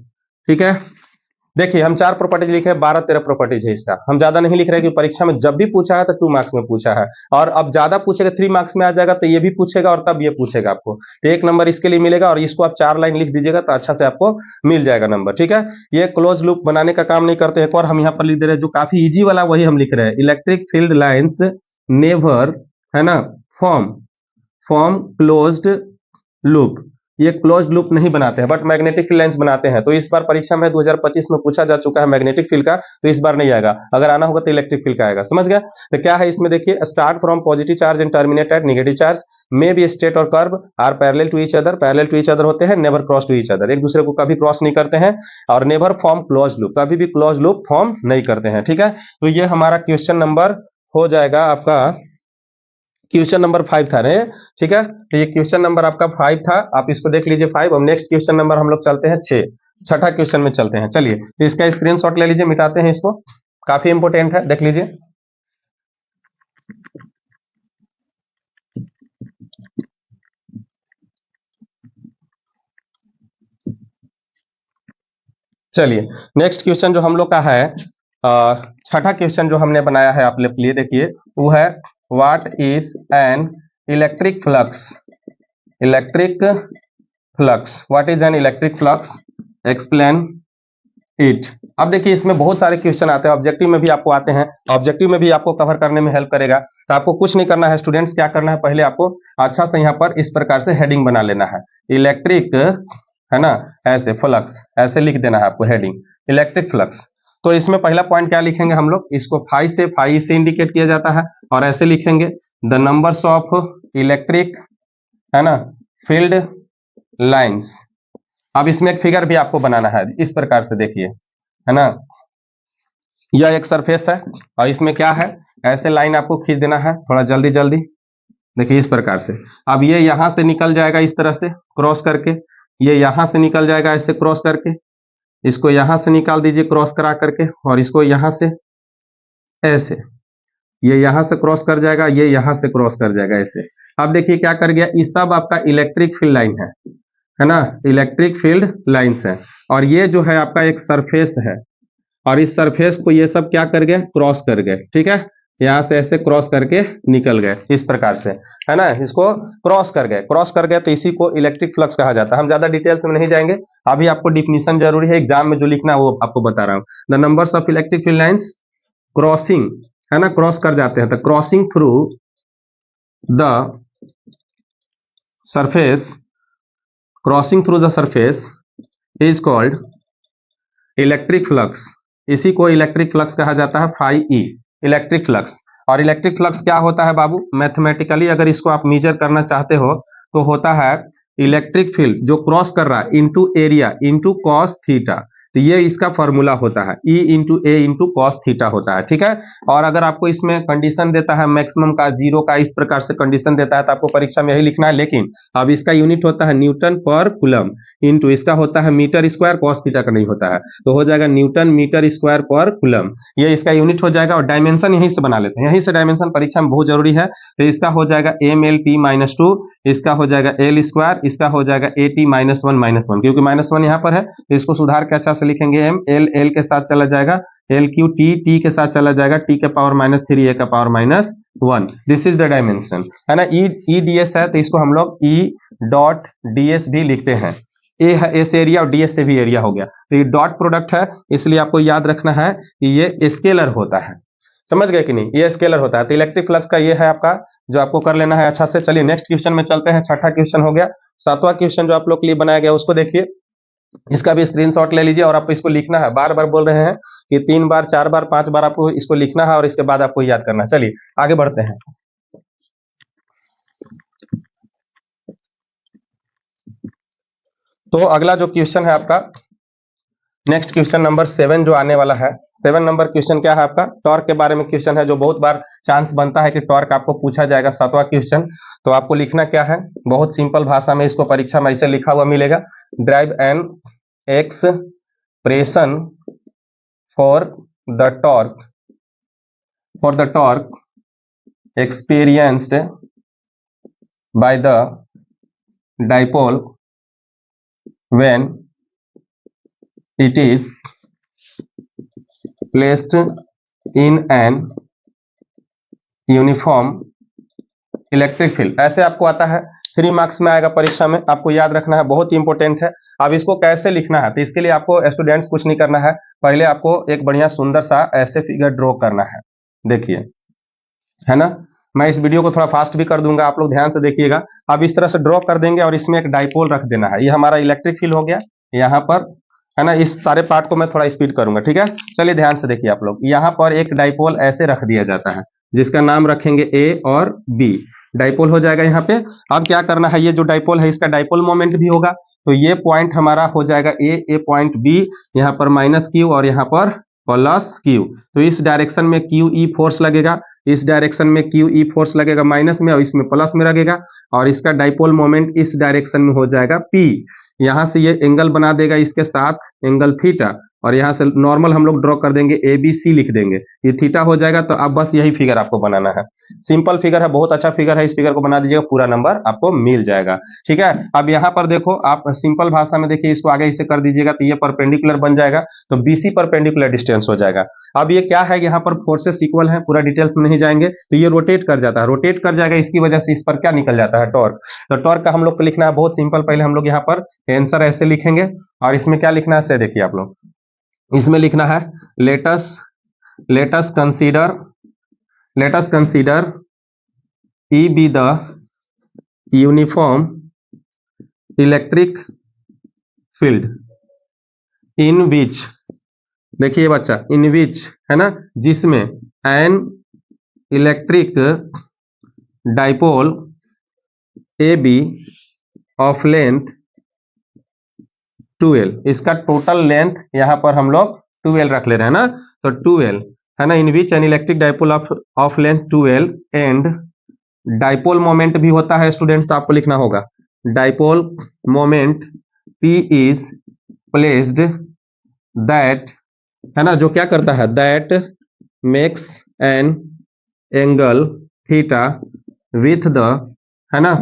ठीक है। देखिए हम 4 प्रॉपर्टीज लिखे, 12-13 प्रॉपर्टीज है इसका, हम ज्यादा नहीं लिख रहे क्योंकि परीक्षा में जब भी पूछा है तो 2 मार्क्स में पूछा है, और अब ज्यादा पूछेगा 3 मार्क्स में आ जाएगा तो ये भी पूछेगा और तब ये पूछेगा आपको, तो 1 नंबर इसके लिए मिलेगा, और इसको आप 4 लाइन लिख दीजिएगा तो अच्छा से आपको मिल जाएगा नंबर, ठीक है। ये क्लोज लूप बनाने का काम नहीं करते। एक और हम यहाँ पर लिख दे रहे हैं जो काफी ईजी वाला, वही हम लिख रहे हैं, इलेक्ट्रिक फील्ड लाइन्स नेवर, है ना, फॉर्म क्लोज्ड लूप, ये क्लोज लूप नहीं बनाते हैं बट मैग्नेटिक फील्ड लाइंस बनाते हैं। तो इस बार परीक्षा में 2025 में पूछा जा चुका है मैग्नेटिक फील्ड का, तो इस बार नहीं आएगा, अगर आना होगा तो इलेक्ट्रिक फील्ड का आएगा, समझ गया। तो क्या है इसमें देखिए, start from positive charge and terminate at negative charge, may be straight और curve, are parallel to each other होते हैं, never cross to each other, एक दूसरे को कभी क्रॉस नहीं करते हैं, और नेवर फॉर्म क्लोज लूप, कभी भी क्लोज लूप फॉर्म नहीं करते हैं, ठीक है। तो ये हमारा क्वेश्चन नंबर हो जाएगा आपका, क्वेश्चन नंबर 5 था रे, ठीक है। तो ये क्वेश्चन नंबर आपका 5 था, आप इसको देख लीजिए 5। अब नेक्स्ट क्वेश्चन नंबर हम लोग चलते हैं 6, छठा क्वेश्चन में चलते हैं। चलिए तो इसका स्क्रीनशॉट ले लीजिए, मिटाते हैं इसको, काफी इंपोर्टेंट है, देख लीजिए। चलिए नेक्स्ट क्वेश्चन जो हम लोग का है, छठा क्वेश्चन जो हमने बनाया है आप लोग के लिए, देखिए वो है, what is an electric flux, what is an electric flux, explain it. अब देखिए इसमें बहुत सारे क्वेश्चन आते हैं, ऑब्जेक्टिव में भी आपको आते हैं, ऑब्जेक्टिव में भी आपको कवर करने में हेल्प करेगा। तो आपको कुछ नहीं करना है स्टूडेंट्स, क्या करना है, पहले आपको अच्छा से यहाँ पर इस प्रकार से हेडिंग बना लेना है, इलेक्ट्रिक, है ना, ऐसे फ्लक्स, ऐसे लिख देना है आपको हेडिंग, इलेक्ट्रिक फ्लक्स। तो इसमें पहला पॉइंट क्या लिखेंगे हम लोग, इसको फाई से इंडिकेट किया जाता है, और ऐसे लिखेंगे द नंबर्स ऑफ इलेक्ट्रिक, है ना, फील्ड लाइंस। अब इसमें एक फिगर भी आपको बनाना है इस प्रकार से, देखिए, है ना, यह एक सरफेस है और इसमें क्या है, ऐसे लाइन आपको खींच देना है, थोड़ा जल्दी जल्दी, देखिए इस प्रकार से। अब ये यहां से निकल जाएगा इस तरह से क्रॉस करके, ये यहां से निकल जाएगा ऐसे क्रॉस करके, इसको यहां से निकाल दीजिए क्रॉस करा करके, और इसको यहां से ऐसे, ये यहां से क्रॉस कर जाएगा, ये यहां से क्रॉस कर जाएगा ऐसे। अब देखिए क्या कर गया, ये सब आपका इलेक्ट्रिक फील्ड लाइन है ना, इलेक्ट्रिक फील्ड लाइंस है, और ये जो है आपका एक सरफेस है, और इस सरफेस को ये सब क्या कर गए, क्रॉस कर गए, ठीक है। यहाँ से ऐसे क्रॉस करके निकल गए इस प्रकार से, है ना, इसको क्रॉस कर गए तो इसी को इलेक्ट्रिक फ्लक्स कहा जाता है। हम ज्यादा डिटेल्स में नहीं जाएंगे, अभी आपको डिफिनीशन जरूरी है, एग्जाम में जो लिखना है वो आपको बता रहा हूँ। The numbers of electric field lines crossing, है ना, क्रॉस कर जाते हैं, तो crossing through the surface, crossing through the surface is called electric flux. इसी को इलेक्ट्रिक फ्लक्स कहा जाता है, फाई ई, इलेक्ट्रिक फ्लक्स। और इलेक्ट्रिक फ्लक्स क्या होता है बाबू, मैथमेटिकली अगर इसको आप मेजर करना चाहते हो तो होता है इलेक्ट्रिक फील्ड जो क्रॉस कर रहा है into area into cos theta, तो ये इसका फॉर्मूला होता है, E इंटू ए इंटू कॉस थीटा होता है, ठीक है। और अगर आपको इसमें कंडीशन देता है मैक्सिमम का, जीरो का, इस प्रकार से कंडीशन देता है तो आपको परीक्षा में यही लिखना है, लेकिन अब इसका यूनिट होता है न्यूटन पर कूलम, इंटू इसका होता है मीटर स्क्वायर, कॉस थीटा का नहीं होता है, तो हो जाएगा न्यूटन मीटर स्क्वायर पर कूलम, ये इसका यूनिट हो जाएगा। और डायमेंशन यहीं से बना लेते हैं, यहीं से डायमेंशन परीक्षा में बहुत जरूरी है, तो इसका हो जाएगा mlt-2, इसका हो जाएगा एल स्क्वायर, इसका हो जाएगा at-1 क्योंकि -1 यहाँ पर है, तो इसको सुधार के अच्छा से लिखेंगे m, l के साथ चला जाएगा, l क्यू t के साथ चला जाएगा, t के पावर -3 a का power -1, this is the dimension, है ना। ई ds है तो इसको हम लोग E डॉट ds भी लिखते हैं, ए है एस एरिया और ds से भी एरिया हो गया, तो ये डॉट प्रोडक्ट है, इसलिए आपको याद रखना है कि ये स्केलर होता है, समझ गए कि नहीं, ये स्केलर होता है। तो इलेक्ट्रिक फ्लक्स का ये है आपका जो आपको कर लेना है अच्छा से। चलिए नेक्स्ट क्वेश्चन में चलते हैं, छठा क्वेश्चन हो गया। सातवां क्वेश्चन जो आप लोग के लिए बनाया गया उसको देखिए, इसका भी स्क्रीनशॉट ले लीजिए और आपको इसको लिखना है, बार बार बोल रहे हैं कि 3 बार 4 बार 5 बार आपको इसको लिखना है और इसके बाद आपको याद करना। चलिए आगे बढ़ते हैं। तो अगला जो क्वेश्चन है आपका, नेक्स्ट क्वेश्चन नंबर 7 जो आने वाला है, 7 नंबर क्वेश्चन क्या है आपका, टॉर्क के बारे में क्वेश्चन है, जो बहुत बार चांस बनता है कि टॉर्क आपको पूछा जाएगा, 7वां क्वेश्चन। तो आपको लिखना क्या है, बहुत सिंपल भाषा में इसको परीक्षा में ऐसे लिखा हुआ मिलेगा, drive an expression for the torque experienced by the dipole when it is placed in an uniform electric field. ऐसे आपको आता है, 3 मार्क्स में आएगा परीक्षा में, आपको याद रखना है, बहुत ही इंपॉर्टेंट है। अब इसको कैसे लिखना है, तो इसके लिए आपको स्टूडेंट्स कुछ नहीं करना है, पहले आपको एक बढ़िया सुंदर सा ऐसे फिगर ड्रॉ करना है, देखिए, है ना। मैं इस वीडियो को थोड़ा फास्ट भी कर दूंगा, आप लोग ध्यान से देखिएगा। अब इस तरह से ड्रॉ कर देंगे और इसमें एक डाइपोल रख देना है, ये हमारा इलेक्ट्रिक फील्ड हो गया यहाँ पर, है ना। इस सारे पार्ट को मैं थोड़ा स्पीड करूंगा, ठीक है। चलिए ध्यान से देखिए आप लोग, यहाँ पर एक डाइपोल ऐसे रख दिया जाता है जिसका नाम रखेंगे ए और बी, डाइपोल हो जाएगा यहाँ पे। अब क्या करना है, ये जो डाइपोल है इसका डाइपोल मोमेंट भी होगा, तो ये पॉइंट हमारा हो जाएगा ए पॉइंट बी, यहाँ पर -q और यहाँ पर +q, तो इस डायरेक्शन में QE फोर्स लगेगा, इस डायरेक्शन में QE फोर्स लगेगा माइनस में और इसमें प्लस में लगेगा, और इसका डाइपोल मोमेंट इस डायरेक्शन में हो जाएगा P। यहाँ से ये एंगल बना देगा इसके साथ एंगल थीटा, और यहाँ से नॉर्मल हम लोग ड्रॉ कर देंगे, ABC लिख देंगे, ये थीटा हो जाएगा। तो अब बस यही फिगर आपको बनाना है, सिंपल फिगर है, बहुत अच्छा फिगर है, इस फिगर को बना दीजिएगा, पूरा नंबर आपको मिल जाएगा, ठीक है। अब यहाँ पर देखो, आप सिंपल भाषा में देखिए, इसको आगे इसे कर दीजिएगा तो ये परपेंडिकुलर बन जाएगा, तो BC परपेंडिकुलर डिस्टेंस हो जाएगा। अब ये क्या है, यहाँ पर फोर्सेस इक्वल है, पूरा डिटेल्स में नहीं जाएंगे, तो ये रोटेट कर जाता है, रोटेट कर जाएगा, इसकी वजह से इस पर क्या निकल जाता है, टॉर्क। तो टॉर्क का हम लोग को लिखना है बहुत सिंपल, पहले हम लोग यहाँ पर आंसर ऐसे लिखेंगे, और इसमें क्या लिखना है, देखिए आप लोग, इसमें लिखना है let's consider E be the uniform electric field in which, देखिए बच्चा, इन विच, है ना, जिसमें an electric dipole AB of length 12, इसका टोटल लेंथ यहाँ पर हम लोग 12 रख ले रहे हैं ना, तो 12, है ना, in which an electric dipole of length 12 and dipole moment भी होता है स्टूडेंट्स, तो आपको लिखना होगा dipole moment P is placed that, है ना, जो क्या करता है, that makes an angle theta with the, है ना,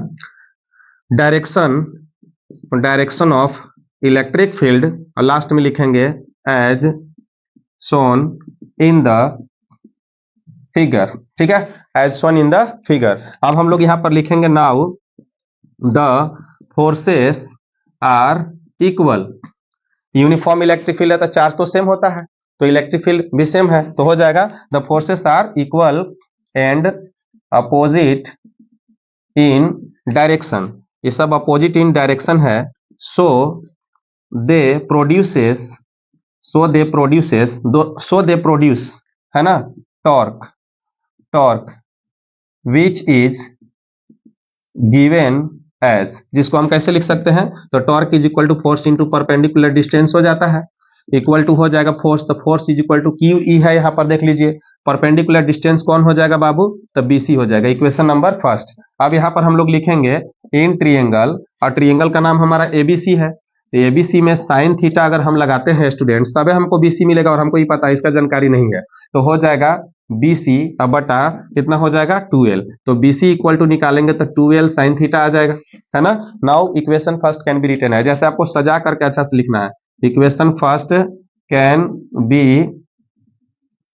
डायरेक्शन ऑफ इलेक्ट्रिक फील्ड, और लास्ट में लिखेंगे as shown in the figure, ठीक है, as shown in the figure. अब हम लोग यहां पर लिखेंगे now the forces are equal. Uniform electric field है तो चार्ज तो सेम होता है, तो इलेक्ट्रिक फील्ड भी सेम है, तो हो जाएगा the forces are equal and opposite in direction. ये सब अपोजिट इन डायरेक्शन है। सो दे प्रोड्यूसेस सो दे प्रोड्यूस, है ना, torque, torque which is given as, जिसको हम कैसे लिख सकते हैं, तो torque is equal to force into perpendicular distance हो जाता है, इक्वल टू हो जाएगा फोर्स, तो force is equal to Q E है, यहाँ पर देख लीजिए परपेंडिकुलर डिस्टेंस कौन हो जाएगा बाबू, तो बीसी हो जाएगा, इक्वेशन नंबर फर्स्ट। अब यहाँ पर हम लोग लिखेंगे इन ट्रिएंगल, और ट्रिएंगल का नाम हमारा एबीसी है, तो एबीसी में साइन थीटा अगर हम लगाते हैं स्टूडेंट्स तबे हमको बीसी मिलेगा, और हमको ये पता है, इसका जानकारी नहीं है, तो हो जाएगा BC अब बटा कितना हो जाएगा 2L, तो BC इक्वल टू निकालेंगे तो 2L साइन थीटा आ जाएगा, है ना। Now equation first can be written है, जैसे आपको सजा करके अच्छा से लिखना है, equation first can be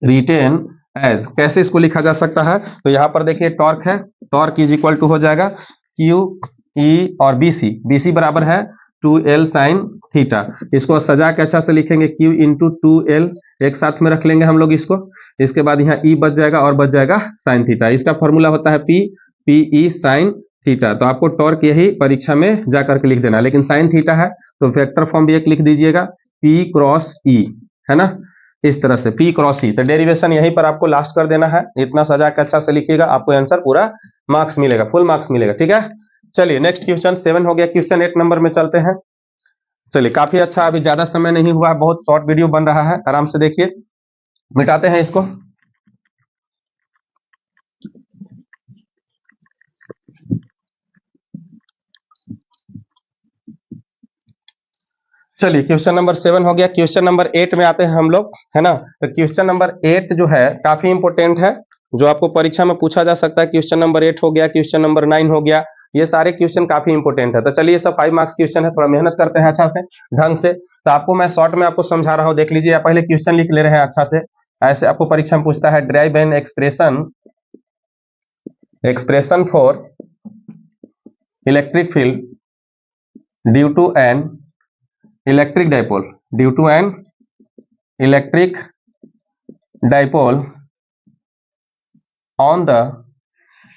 written as, कैसे इसको लिखा जा सकता है, तो यहाँ पर देखिए टॉर्क है, टॉर्क इज इक्वल टू हो जाएगा क्यू ई और बीसी बराबर है 2L साइन थीटा, इसको सजा के अच्छा से लिखेंगे Q इंटू 2L, एक साथ में रख लेंगे हम लोग इसको, इसके बाद यहाँ E बच जाएगा और बच जाएगा साइन थीटा, इसका फॉर्मूला होता है PE साइन थीटा, तो आपको टॉर्क यही परीक्षा में जाकर के लिख देना, लेकिन साइन थीटा है तो वेक्टर फॉर्म भी एक लिख दीजिएगा P क्रॉस E, है ना, इस तरह से P क्रॉस E, तो डेरिवेशन यहीं पर आपको लास्ट कर देना है, इतना सजा के अच्छा से लिखिएगा, आपको आंसर पूरा मार्क्स मिलेगा, फुल मार्क्स मिलेगा, ठीक है। चलिए नेक्स्ट क्वेश्चन 7 हो गया, क्वेश्चन 8 नंबर में चलते हैं। चलिए काफी अच्छा, अभी ज्यादा समय नहीं हुआ, बहुत शॉर्ट वीडियो बन रहा है, आराम से देखिए, मिटाते हैं इसको। चलिए क्वेश्चन नंबर 7 हो गया, क्वेश्चन नंबर 8 में आते हैं हम लोग, है ना। तो क्वेश्चन नंबर 8 जो है काफी इंपोर्टेंट है, जो आपको परीक्षा में पूछा जा सकता है, क्वेश्चन नंबर 8 हो गया, क्वेश्चन नंबर 9 हो गया, ये सारे क्वेश्चन काफी इंपोर्टेंट है। तो चलिए सब 5 मार्क्स क्वेश्चन है, थोड़ा मेहनत करते हैं अच्छा से ढंग से, तो आपको मैं शॉर्ट में आपको समझा रहा हूँ, देख लीजिए, या पहले क्वेश्चन लिख ले रहे हैं अच्छा से, ऐसे आपको परीक्षा में पूछता है, derive an expression for electric field due to an electric dipole on the,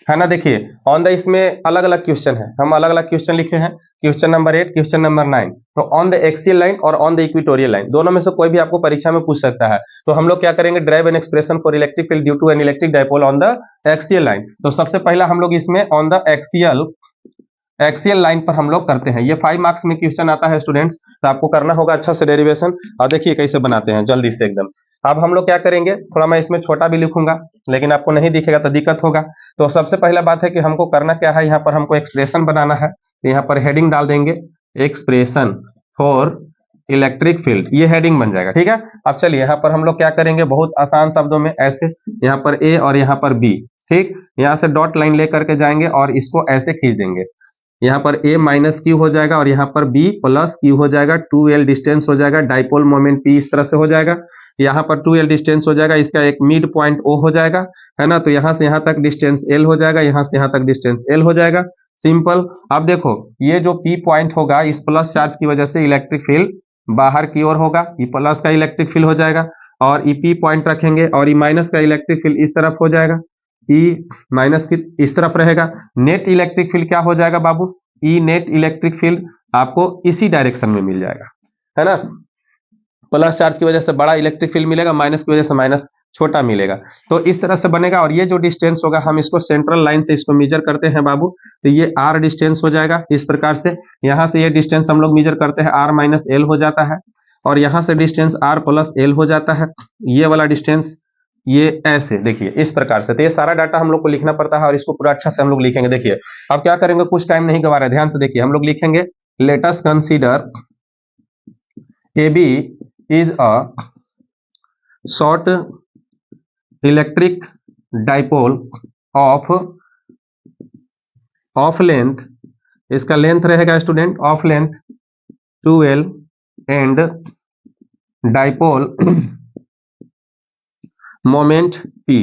है ना, देखिए ऑन द, इसमें अलग अलग क्वेश्चन है, हम अलग अलग क्वेश्चन लिखे हैं, क्वेश्चन नंबर 8, क्वेश्चन नंबर 9, तो ऑन द एक्सियल लाइन और ऑन द इक्वेटोरियल लाइन, दोनों में से कोई भी आपको परीक्षा में पूछ सकता है। तो हम लोग क्या करेंगे, derive an expression for electric field due to an electric dipole on the axial line, तो सबसे पहला हम लोग इसमें ऑन द एक्सियल लाइन पर हम लोग करते हैं, ये 5 मार्क्स में क्वेश्चन आता है स्टूडेंट्स, तो आपको करना होगा अच्छा से डेरिवेशन, और देखिए कैसे बनाते हैं जल्दी से एकदम। अब हम लोग क्या करेंगे, थोड़ा मैं इसमें छोटा भी लिखूंगा, लेकिन आपको नहीं दिखेगा तो दिक्कत होगा। तो सबसे पहला बात है कि हमको करना क्या है, यहाँ पर हमको एक्सप्रेशन बनाना है, तो यहाँ पर हेडिंग डाल देंगे एक्सप्रेशन फॉर इलेक्ट्रिक फील्ड, ये हेडिंग बन जाएगा, ठीक है। अब चलिए यहाँ पर हम लोग क्या करेंगे, बहुत आसान शब्दों में, ऐसे यहाँ पर ए और यहाँ पर बी, ठीक, यहाँ से डॉट लाइन लेकर के जाएंगे और इसको ऐसे खींच देंगे, यहाँ पर a माइनस क्यू हो जाएगा और यहाँ पर b प्लस क्यू हो जाएगा, 2L डिस्टेंस हो जाएगा, डाइपोल मोमेंट P इस तरह से हो जाएगा, यहाँ पर 2L डिस्टेंस हो जाएगा, इसका एक मिड पॉइंट O हो जाएगा, है ना, तो यहाँ से यहाँ तक डिस्टेंस L हो जाएगा, यहाँ से यहाँ तक डिस्टेंस L हो जाएगा, सिंपल। अब देखो ये जो P पॉइंट होगा, इस प्लस चार्ज की वजह से इलेक्ट्रिक फील्ड बाहर की ओर होगा, ये प्लस का इलेक्ट्रिक फील्ड हो जाएगा, और ये P पॉइंट रखेंगे और ये माइनस का इलेक्ट्रिक फील्ड इस तरफ हो जाएगा, E माइनस की इस तरफ रहेगा, नेट इलेक्ट्रिक फील्ड क्या हो जाएगा बाबू, ई नेट इलेक्ट्रिक फील्ड आपको इसी डायरेक्शन में मिल जाएगा, है ना, प्लस चार्ज की वजह से बड़ा इलेक्ट्रिक फील्ड मिलेगा, माइनस की वजह से माइनस छोटा मिलेगा, तो इस तरह से बनेगा। और ये जो डिस्टेंस होगा, हम इसको सेंट्रल लाइन से इसको मेजर करते हैं बाबू, तो ये r डिस्टेंस हो जाएगा, इस प्रकार से यहाँ से ये डिस्टेंस हम लोग मेजर करते हैं, r माइनस एल हो जाता है, और यहाँ से डिस्टेंस r प्लस एल हो जाता है, ये वाला डिस्टेंस ये ऐसे देखिए इस प्रकार से, तो ये सारा डाटा हम लोग को लिखना पड़ता है, और इसको पूरा अच्छा से हम लोग लिखेंगे। देखिए अब क्या करेंगे, कुछ टाइम नहीं गवा रहे, ध्यान से देखिए, हम लोग लिखेंगे let us consider AB is a short electric dipole of length, इसका लेंथ रहेगा student of length 2L and dipole moment P,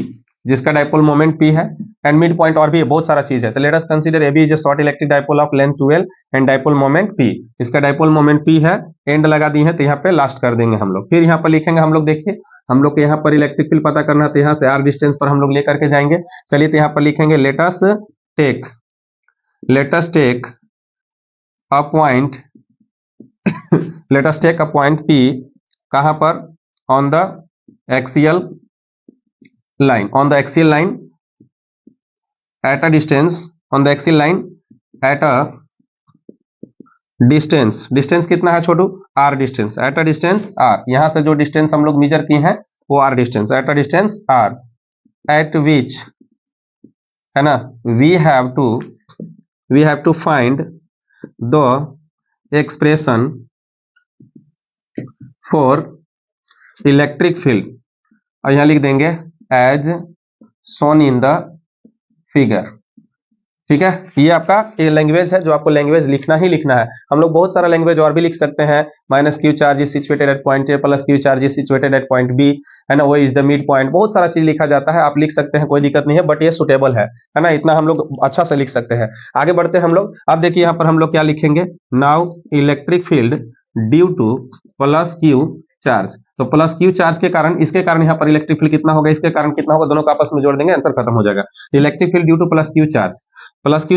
जिसका डाइपोल मोमेंट p है, एंड मिड पॉइंट और भी है, बहुत सारा चीज है। तो late us consider AB is a short electric dipole of length 12 and dipole moment p। इसका डाइपोल मोमेंट p है, एंड लगा दी है, तो यहाँ पे लास्ट कर देंगे हम लोग। फिर यहाँ पर लिखेंगे हम लोग, देखिए हम लोग को यहाँ पर इलेक्ट्रिक फील्ड पता करना है, तो यहाँ से r डिस्टेंस पर हम लोग लेकर के जाएंगे। चलिए तो यहाँ पर लिखेंगे let us take a point let us take a point P, कहां पर, on the axial line, on the axial line at a distance, on the axial line at a distance, distance कितना है छोटू, r distance, at a distance r, यहां से जो distance हम लोग major किए हैं वो r distance, at a distance r, at which, है ना, we have to find the expression for electric field, और यहां लिख देंगे as shown in the figure. ठीक है, ये आपका ये लैंग्वेज है जो आपको लैंग्वेज लिखना ही लिखना है। हम लोग बहुत सारा लैंग्वेज और भी लिख सकते हैं, minus Q charge is situated at point A plus Q charge is situated at point B, है ना, वो इज द मिड पॉइंट, बहुत सारा चीज लिखा जाता है, आप लिख सकते हैं, कोई दिक्कत नहीं है, बट ये सुटेबल है ना, इतना हम लोग अच्छा से लिख सकते हैं। आगे बढ़ते हैं हम लोग। अब देखिए यहाँ पर हम लोग क्या लिखेंगे, now electric field due two plus Q charge, तो प्लस क्यू चार्ज के कारण, इसके कारण यहाँ पर इलेक्ट्रिक फील्ड कितना होगा, इसके कारण कितना होगा, दोनों को आपस में जोड़ देंगे, आंसर खत्म हो जाएगा। Electric field due two plus Q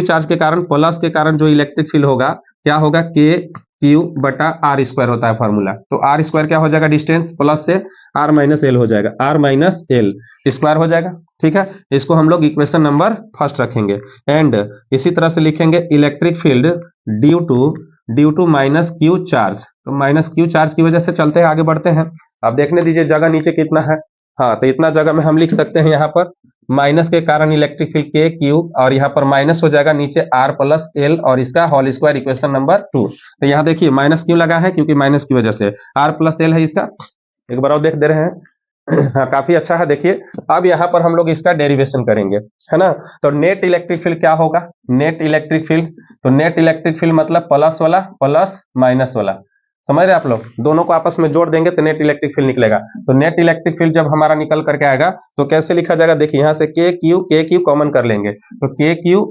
charge के कारण, प्लस के कारण जो इलेक्ट्रिक फील्ड होगा क्या होगा, के क्यू बटा आर स्क्वायर होता है फॉर्मूला, तो आर स्क्वायर क्या हो जाएगा, डिस्टेंस प्लस से आर माइनस एल हो जाएगा, आर माइनस एल स्क्वायर हो जाएगा। ठीक है, इसको हम लोग इक्वेशन नंबर फर्स्ट रखेंगे, एंड इसी तरह से लिखेंगे electric field due to minus Q charge, तो माइनस क्यू चार्ज की वजह से चलते हैं, आगे बढ़ते हैं। अब देखने दीजिए जगह नीचे कितना है, हाँ, तो इतना जगह में हम लिख सकते हैं यहाँ पर माइनस के कारण इलेक्ट्रिक फील्ड के क्यू, और यहाँ पर माइनस हो जाएगा नीचे आर प्लस एल और इसका होल स्क्वायर, इक्वेशन नंबर 2। तो यहाँ देखिए माइनस क्यों लगा है, क्योंकि माइनस की वजह से आर प्लस एल है इसका, एक बार और देख दे रहे हैं हाँ, काफी अच्छा है। देखिए अब यहाँ पर हम लोग इसका डेरिवेशन करेंगे, है ना, तो नेट इलेक्ट्रिक फील्ड क्या होगा, नेट इलेक्ट्रिक फील्ड, तो नेट इलेक्ट्रिक फील्ड मतलब प्लस वाला प्लस माइनस वाला, समझ रहे आप लोग, दोनों को आपस में जोड़ देंगे तो नेट इलेक्ट्रिक फील्ड निकलेगा। तो नेट इलेक्ट्रिक फील्ड जब हमारा निकल करके आएगा तो कैसे लिखा जाएगा, देखिए यहाँ से के क्यू कॉमन कर लेंगे, तो के क्यू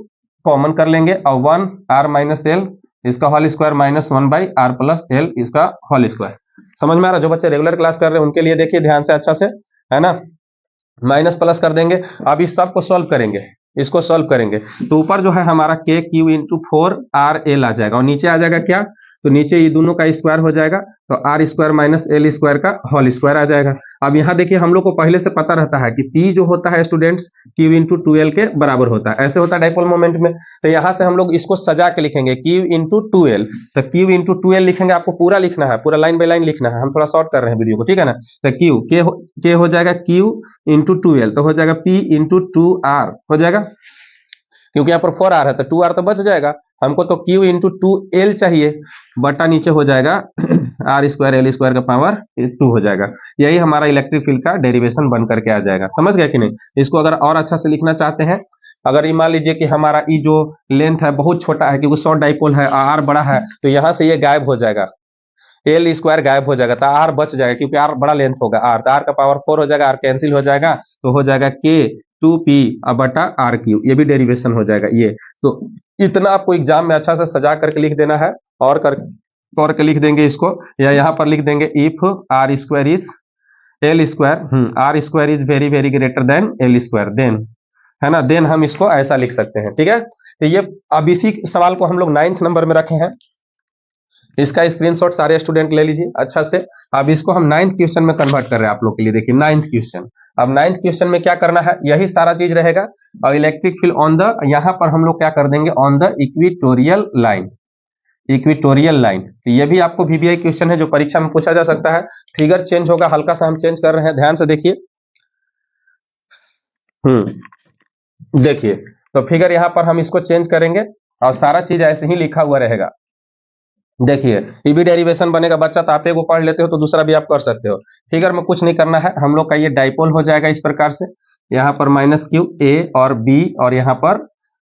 कॉमन कर लेंगे और 1 आर माइनस एल इसका whole square minus 1 by R plus L इसका होल स्क्वायर। समझ में आ रहा, जो बच्चे रेगुलर क्लास कर रहे हैं उनके लिए देखिए ध्यान से अच्छा से, है ना, माइनस प्लस कर देंगे। अब इस सब को सॉल्व करेंगे, इसको सॉल्व करेंगे तो ऊपर जो है हमारा के क्यू इंटू 4 आर एल आ जाएगा, और नीचे आ जाएगा क्या, तो नीचे ये दोनों का स्क्वायर हो जाएगा, तो R square minus L square का होल स्क्वायर आ जाएगा। अब यहाँ देखिए हम लोग को पहले से पता रहता है कि पी जो होता है स्टूडेंट्स क्यू इंटू 2l के बराबर होता है, ऐसे होता है डाइपोल मोमेंट में। तो यहाँ से हम लोग इसको सजा के लिखेंगे क्यू इंटू 2l, तो क्यू इंटू 2l लिखेंगे, आपको पूरा लिखना है, पूरा लाइन बाई लाइन लिखना है, हम थोड़ा शॉर्ट कर रहे हैं वीडियो को, ठीक है ना। तो क्यू के हो जाएगा क्यू इंटू 2l, तो हो जाएगा पी इंटू 2r हो जाएगा, क्योंकि यहाँ पर 4r है तो 2r तो बच जाएगा, हमको तो q इंटू 2l चाहिए, बटा नीचे हो जाएगा आर स्क्वायर एल स्क्वायर का पावर 2 हो जाएगा। यही हमारा इलेक्ट्रिक फील्ड का डेरिवेशन बन करके आ जाएगा, समझ गए कि नहीं। इसको अगर और अच्छा से लिखना चाहते हैं, अगर ये मान लीजिए कि हमारा ई जो लेंथ है बहुत छोटा है क्योंकि शॉर्ट डाइपोल है, आर बड़ा है, तो यहाँ से ये गायब हो जाएगा, एल स्क्वायर गायब हो जाएगा, तो आर बच जाएगा, क्योंकि आर बड़ा लेंथ होगा, आर तो आर का पावर 4 हो जाएगा, आर कैंसिल हो जाएगा, तो हो जाएगा के 2p बटा आर क्यू, ये भी डेरिवेशन हो जाएगा ये। तो इतना आपको एग्जाम में अच्छा से सजा करके लिख देना है, और करके लिख देंगे इसको, या यहाँ पर लिख देंगे if are square is L square, R square is very very greater than L square, then, है ना, देन हम इसको ऐसा लिख सकते हैं, ठीक है। तो ये अब इसी सवाल को हम लोग 9th नंबर में रखे हैं, इसका स्क्रीनशॉट सारे स्टूडेंट ले लीजिए अच्छा से। अब इसको हम 9th क्वेश्चन में कन्वर्ट कर रहे हैं आप लोग के लिए, देखिए 9th क्वेश्चन। अब 9th क्वेश्चन में क्या करना है, यही सारा चीज रहेगा, और इलेक्ट्रिक फील्ड ऑन द, यहाँ पर हम लोग क्या कर देंगे, on the equatorial line, equatorial line. तो ये भी आपको वीवीआई क्वेश्चन है जो परीक्षा में पूछा जा सकता है। फिगर चेंज होगा, हल्का सा हम चेंज कर रहे हैं, ध्यान से देखिए। देखिए तो फिगर यहाँ पर हम इसको चेंज करेंगे और सारा चीज ऐसे ही लिखा हुआ रहेगा। देखिए ये भी डेरिवेशन बनेगा, बच्चा तो आप एक पढ़ लेते हो तो दूसरा भी आप कर सकते हो। फिगर में कुछ नहीं करना है, हम लोग का ये डाइपोल हो जाएगा इस प्रकार से, यहाँ पर माइनस क्यू ए और बी, और यहाँ पर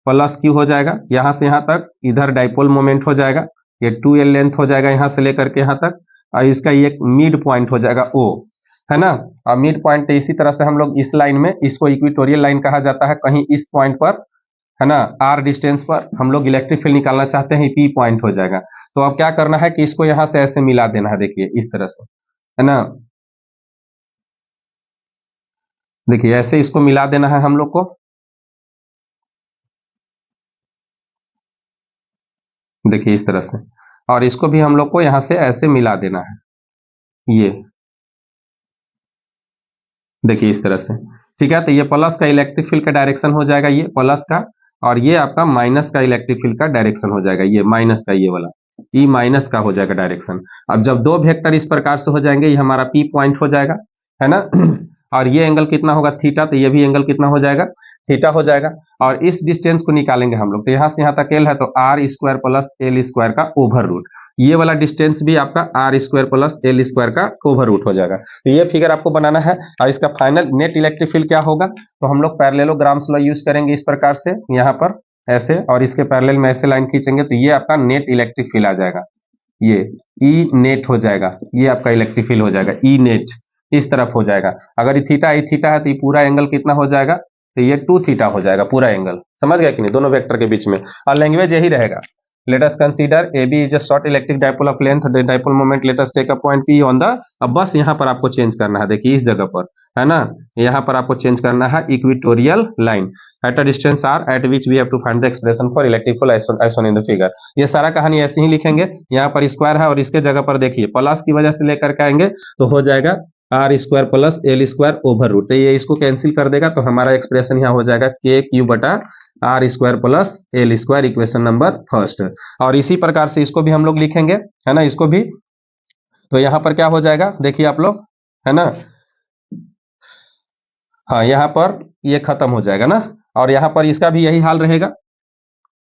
प्लस क्यू हो जाएगा, यहाँ से यहाँ तक इधर डाइपोल मोमेंट हो जाएगा, ये 2l लेंथ हो जाएगा यहाँ से लेकर के यहाँ तक, और इसका ये मिड पॉइंट हो जाएगा ओ, है ना। और मिड पॉइंट तो इसी तरह से हम लोग इस लाइन में, इसको इक्वेटोरियल लाइन कहा जाता है, कहीं इस पॉइंट पर, है ना, आर डिस्टेंस पर हम लोग इलेक्ट्रिक फील्ड निकालना चाहते हैं, पी पॉइंट हो जाएगा। तो अब क्या करना है कि इसको यहां से ऐसे मिला देना है, देखिए इस तरह से, है ना, देखिए ऐसे इसको मिला देना है हम लोग को, देखिए इस तरह से, और इसको भी हम लोग को यहां से ऐसे मिला देना है, ये देखिए इस तरह से। ठीक है, तो ये प्लस का इलेक्ट्रिक फील्ड का डायरेक्शन हो जाएगा, ये प्लस का, और ये आपका माइनस का इलेक्ट्रिक फील्ड का डायरेक्शन हो जाएगा, ये माइनस का, ये वाला ई माइनस का हो जाएगा डायरेक्शन। अब जब दो वेक्टर इस प्रकार से हो जाएंगे, ये हमारा पी पॉइंट हो जाएगा, है ना। और ये एंगल कितना होगा, थीटा, तो ये भी एंगल कितना हो जाएगा, थीटा हो जाएगा। और इस डिस्टेंस को निकालेंगे हम लोग, तो यहाँ से यहाँ तक एल है, तो R square plus L square का ओवर रूट, ये वाला डिस्टेंस भी आपका R square plus L square का ओवर रूट हो जाएगा। तो ये फिगर आपको बनाना है, और इसका फाइनल नेट इलेक्ट्रिक फील्ड क्या होगा, तो हम लोग पैरेललोग्राम्स लॉ यूज करेंगे इस प्रकार से, यहाँ पर ऐसे, और इसके पैरेलल में ऐसे लाइन खींचेंगे, तो ये आपका नेट इलेक्ट्रिक फील्ड आ जाएगा, ये ई नेट हो जाएगा, ये आपका इलेक्ट्रिक फील्ड हो जाएगा, ई नेट इस तरफ हो जाएगा। अगर ये थीटा है तो ये पूरा एंगल कितना हो जाएगा, तो ये 2 थीटा हो जाएगा पूरा एंगल, समझ गया कि नहीं, दोनों वेक्टर के बीच में। और लैंग्वेज यही रहेगा। Let us consider AB is a short electric dipole of length, the dipole moment let us take a point P on the, अब बस यहाँ पर आपको चेंज करना है, देखिए इस जगह पर, है ना, यहाँ पर आपको चेंज करना है equatorial line at a distance r at which we have to find the expression for electric field as shown in the figure। ये सारा कहानी ऐसे ही लिखेंगे, यहाँ पर स्क्वायर है, और इसके जगह पर देखिए प्लस की वजह से लेकर के आएंगे, तो हो जाएगा are square plus L square over root, तो ये इसको कैंसिल कर देगा, तो हमारा एक्सप्रेशन यहाँ हो जाएगा के क्यू बटा are square plus L square, equation number first. और इसी प्रकार से इसको भी हम लोग लिखेंगे, है ना, इसको भी, तो यहाँ पर क्या हो जाएगा, देखिए आप लोग, है ना, हाँ यहाँ पर ये खत्म हो जाएगा ना, और यहाँ पर इसका भी यही हाल रहेगा,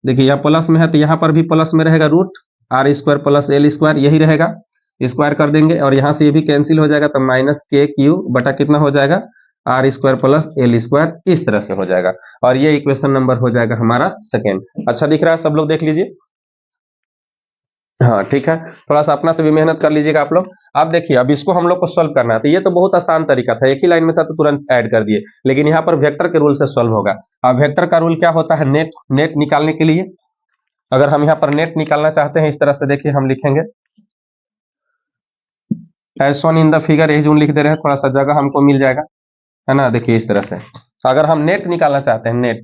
देखिए यहाँ प्लस में है, तो यहाँ पर भी प्लस में रहेगा, root are square plus L square यही रहेगा, स्क्वायर कर देंगे, और यहाँ से ये भी कैंसिल हो जाएगा, तो माइनस के क्यू बटा कितना हो जाएगा, are square plus L square, इस तरह से हो जाएगा, और ये इक्वेशन नंबर हो जाएगा हमारा सेकेंड। अच्छा दिख रहा है, सब लोग देख लीजिए, हाँ ठीक है, थोड़ा सा अपना से भी मेहनत कर लीजिएगा आप लोग। अब देखिए, अब इसको हम लोग को सॉल्व करना है, तो ये तो बहुत आसान तरीका था, एक ही लाइन में था तो तुरंत ऐड कर दिए, लेकिन यहाँ पर वेक्टर के रूल से सॉल्व होगा। अब वेक्टर का रूल क्या होता है, नेट, नेट निकालने के लिए, अगर हम यहाँ पर नेट निकालना चाहते हैं, इस तरह से देखिए हम लिखेंगे as shown in the figure, यही जो लिख दे रहे हैं, थोड़ा सा जगह हमको मिल जाएगा, है ना, देखिए इस तरह से। अगर हम नेट निकालना चाहते हैं, नेट,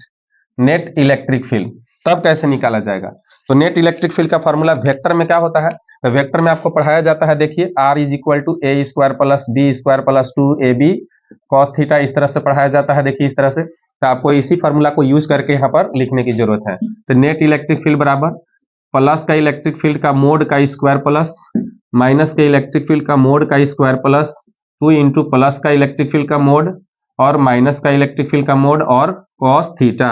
नेट इलेक्ट्रिक फील्ड, तब कैसे निकाला जाएगा, तो नेट इलेक्ट्रिक फील्ड का फॉर्मूला वेक्टर में क्या होता है, तो वेक्टर में आपको पढ़ाया जाता है, देखिए R is equal to A square plus B square plus 2ab cos theta, इस तरह से पढ़ाया जाता है, देखिए इस तरह से। तो आपको इसी फॉर्मूला को यूज करके यहाँ पर लिखने की जरूरत है। तो नेट इलेक्ट्रिक फील्ड बराबर प्लस का इलेक्ट्रिक फील्ड का मोड का स्क्वायर प्लस माइनस के इलेक्ट्रिक फील्ड का मोड का स्क्वायर प्लस 2 इंटू प्लस का इलेक्ट्रिक फील्ड का मोड और माइनस का इलेक्ट्रिक फील्ड का मोड और cos थीटा,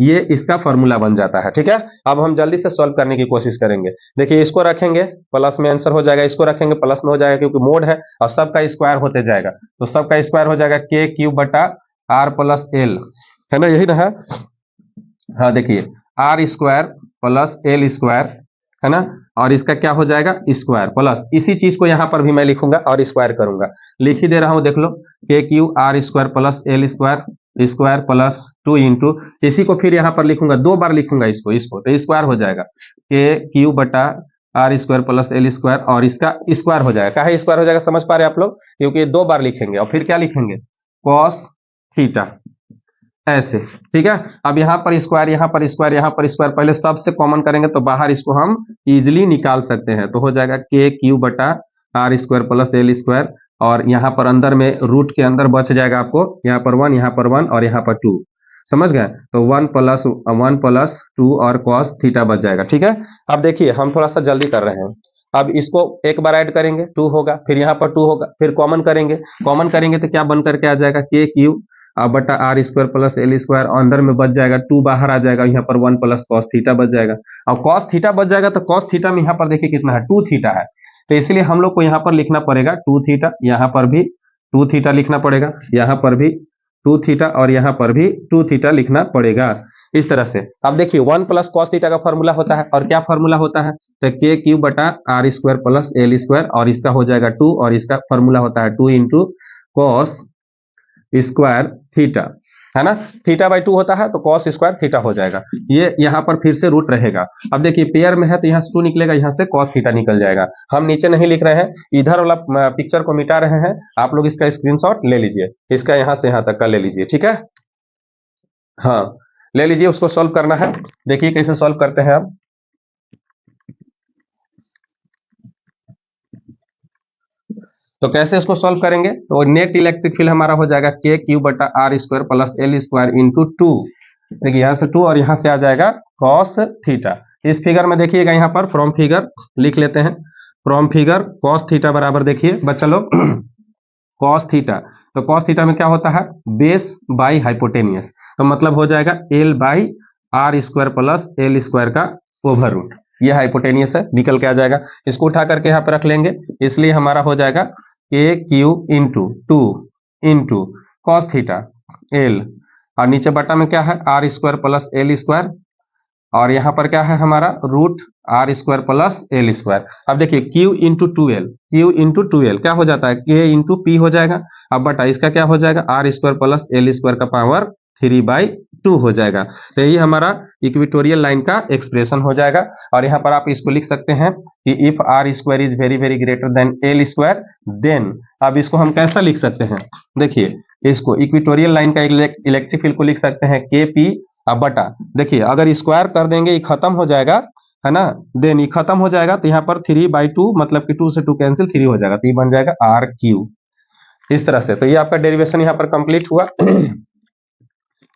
ये इसका फॉर्मूला बन जाता है। ठीक है, अब हम जल्दी से सॉल्व करने की कोशिश करेंगे। देखिए इसको रखेंगे प्लस में आंसर हो जाएगा, इसको रखेंगे प्लस में हो जाएगा, क्योंकि मोड है और सबका स्क्वायर होते जाएगा, तो सबका स्क्वायर हो जाएगा के क्यू बटा आर प्लस एल, है ना, यही ना है, हाँ देखिए R square plus L square, है ना, और इसका क्या हो जाएगा स्क्वायर प्लस, इसी चीज को यहां पर भी मैं लिखूंगा और स्क्वायर करूंगा, लिख ही दे रहा हूं, देख लो के Q R square plus L square square plus 2 into, इसी को फिर यहां पर लिखूंगा, 2 बार लिखूंगा इसको, तो स्क्वायर हो जाएगा के क्यू बटा are square plus L square, और इसका स्क्वायर हो जाएगा, काहे स्क्वायर हो जाएगा समझ पा रहे आप लोग, क्योंकि 2 बार लिखेंगे, और फिर क्या लिखेंगे cos थीटा, ऐसे। ठीक है, अब यहाँ पर स्क्वायर, यहाँ पर स्क्वायर, यहाँ पर स्क्वायर, पहले सबसे कॉमन करेंगे तो बाहर इसको हम इजिली निकाल सकते हैं, तो हो जाएगा के क्यू बटा are square plus L square, और यहाँ पर अंदर में रूट के अंदर बच जाएगा आपको यहाँ पर 1, यहाँ पर 1 और यहाँ पर 2, समझ गए, तो 1 प्लस 2 और cos थीटा बच जाएगा। ठीक है, अब देखिए हम थोड़ा सा जल्दी कर रहे हैं, अब इसको एक बार ऐड करेंगे 2 होगा, फिर यहाँ पर 2 होगा, फिर कॉमन करेंगे तो क्या बन करके आ जाएगा के क्यू बटा are square plus L square, अंदर में बच जाएगा 2 बाहर आ जाएगा, यहाँ पर 1 प्लस cos थीटा बच जाएगा, और cos थीटा बच जाएगा, तो cos थीटा में यहाँ पर देखिए कितना है 2 थीटा है, तो इसलिए हम लोग को यहाँ पर लिखना पड़ेगा 2 थीटा, यहाँ पर भी 2 थीटा लिखना पड़ेगा, यहाँ पर भी 2 थीटा और यहाँ पर भी 2 थीटा लिखना पड़ेगा, इस तरह से। अब देखिए 1 प्लस cos थीटा का फॉर्मूला होता है, और क्या फॉर्मूला होता है, तो के क्यू बटा are square plus L square, और इसका हो जाएगा 2, और इसका फॉर्मूला होता है 2 इंटू कॉस स्क्वायर थीटा, है ना, थीटा बाई 2 होता है तो कॉस स्क्वायर थीटा हो जाएगा। ये यहाँ पर फिर से रूट रहेगा। अब देखिए पेयर में है तो यहाँ से 2 निकलेगा, यहाँ से कॉस थीटा निकल जाएगा। हम नीचे नहीं लिख रहे हैं, इधर वाला पिक्चर को मिटा रहे हैं। आप लोग इसका स्क्रीनशॉट ले लीजिए, इसका यहाँ से यहाँ तक का ले लीजिए, ठीक है। हाँ ले लीजिए, उसको सॉल्व करना है। देखिए कैसे सॉल्व करते हैं आप। तो कैसे इसको सॉल्व करेंगे, तो नेट इलेक्ट्रिक फील्ड हमारा हो जाएगा के क्यू बटा are square plus L square into 2। देखिए यहाँ से 2 और यहाँ से आ जाएगा कॉस थीटा। इस फिगर में देखिएगा, यहाँ पर फ्रॉम फिगर लिख लेते हैं। फ्रॉम फिगर कॉस थीटा बराबर देखिए बच्चा लोग कॉस थीटा, तो कॉस थीटा में क्या होता है, बेस बाई हाइपोटेनियस, तो मतलब हो जाएगा l by are square plus L square का ओवर रूट। ये हाइपोटेनियस है, निकल के आ जाएगा। इसको उठा करके यहाँ पे रख लेंगे, इसलिए हमारा हो जाएगा के q into 2 into cos theta l, और नीचे बटा में क्या है r square plus L square, और यहाँ पर क्या है हमारा root are square plus L square. अब देखिए Q into 2l, Q into 2l क्या हो जाता है, के इंटू पी हो जाएगा। अब बटा इसका क्या हो जाएगा, are square plus L square का पावर 3/2 हो जाएगा। तो यही हमारा इक्वेटोरियल लाइन का एक्सप्रेशन हो जाएगा। और यहाँ पर आप इसको लिख सकते हैं कि if are square is very very greater than L square then, अब इसको हम कैसा लिख सकते हैं, देखिए इसको इक्वेटोरियल लाइन का इलेक्ट्रिक फील्ड को लिख सकते हैं के पी, अब बटा देखिए अगर स्क्वायर कर देंगे ये खत्म हो जाएगा, है ना, देन ये खत्म हो जाएगा तो यहाँ पर 3/2 मतलब कि 2 से 2 कैंसिल, 3 हो जाएगा, तो ये बन जाएगा आर क्यू। इस तरह से तो ये आपका डेरिवेशन यहाँ पर कंप्लीट हुआ।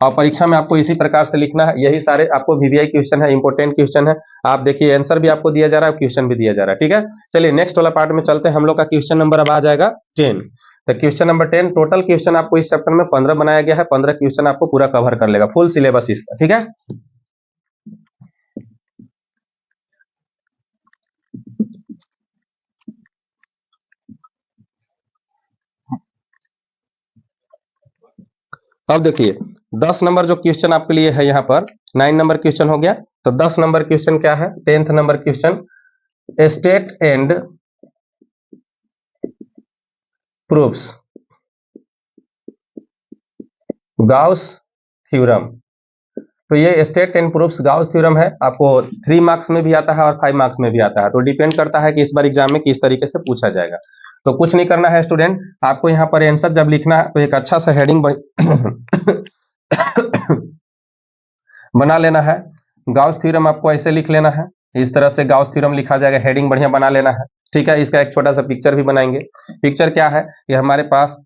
और परीक्षा में आपको इसी प्रकार से लिखना है। यही सारे आपको वीवीआई क्वेश्चन है, इंपोर्टेंट क्वेश्चन है। आप देखिए आंसर भी आपको दिया जा रहा है, क्वेश्चन भी दिया जा रहा है, ठीक है। चलिए नेक्स्ट वाला पार्ट में चलते हैं। हम लोग का क्वेश्चन नंबर अब आ जाएगा 10। तो क्वेश्चन नंबर 10, टोटल क्वेश्चन आपको इस चैप्टर में 15 बनाया गया है। 15 क्वेश्चन आपको पूरा कवर कर लेगा, फुल सिलेबस इसका, ठीक है। अब देखिए 10 नंबर जो क्वेश्चन आपके लिए है यहाँ पर, 9 नंबर क्वेश्चन हो गया, तो 10 नंबर क्वेश्चन क्या है, 10th number question, state and proofs Gauss theorem. तो ये state and proofs Gauss theorem है, आपको 3 मार्क्स में भी आता है और 5 मार्क्स में भी आता है। तो डिपेंड करता है कि इस बार एग्जाम में किस तरीके से पूछा जाएगा। तो कुछ नहीं करना है स्टूडेंट, आपको यहाँ पर आंसर जब लिखना है तो एक अच्छा सा हेडिंग बना लेना है। गाउस थ्योरम आपको ऐसे लिख लेना है, इस तरह से गाउस थ्योरम लिखा जाएगा, हेडिंग बढ़िया बना लेना है, ठीक है। इसका एक छोटा सा पिक्चर भी बनाएंगे। पिक्चर क्या है, ये हमारे पास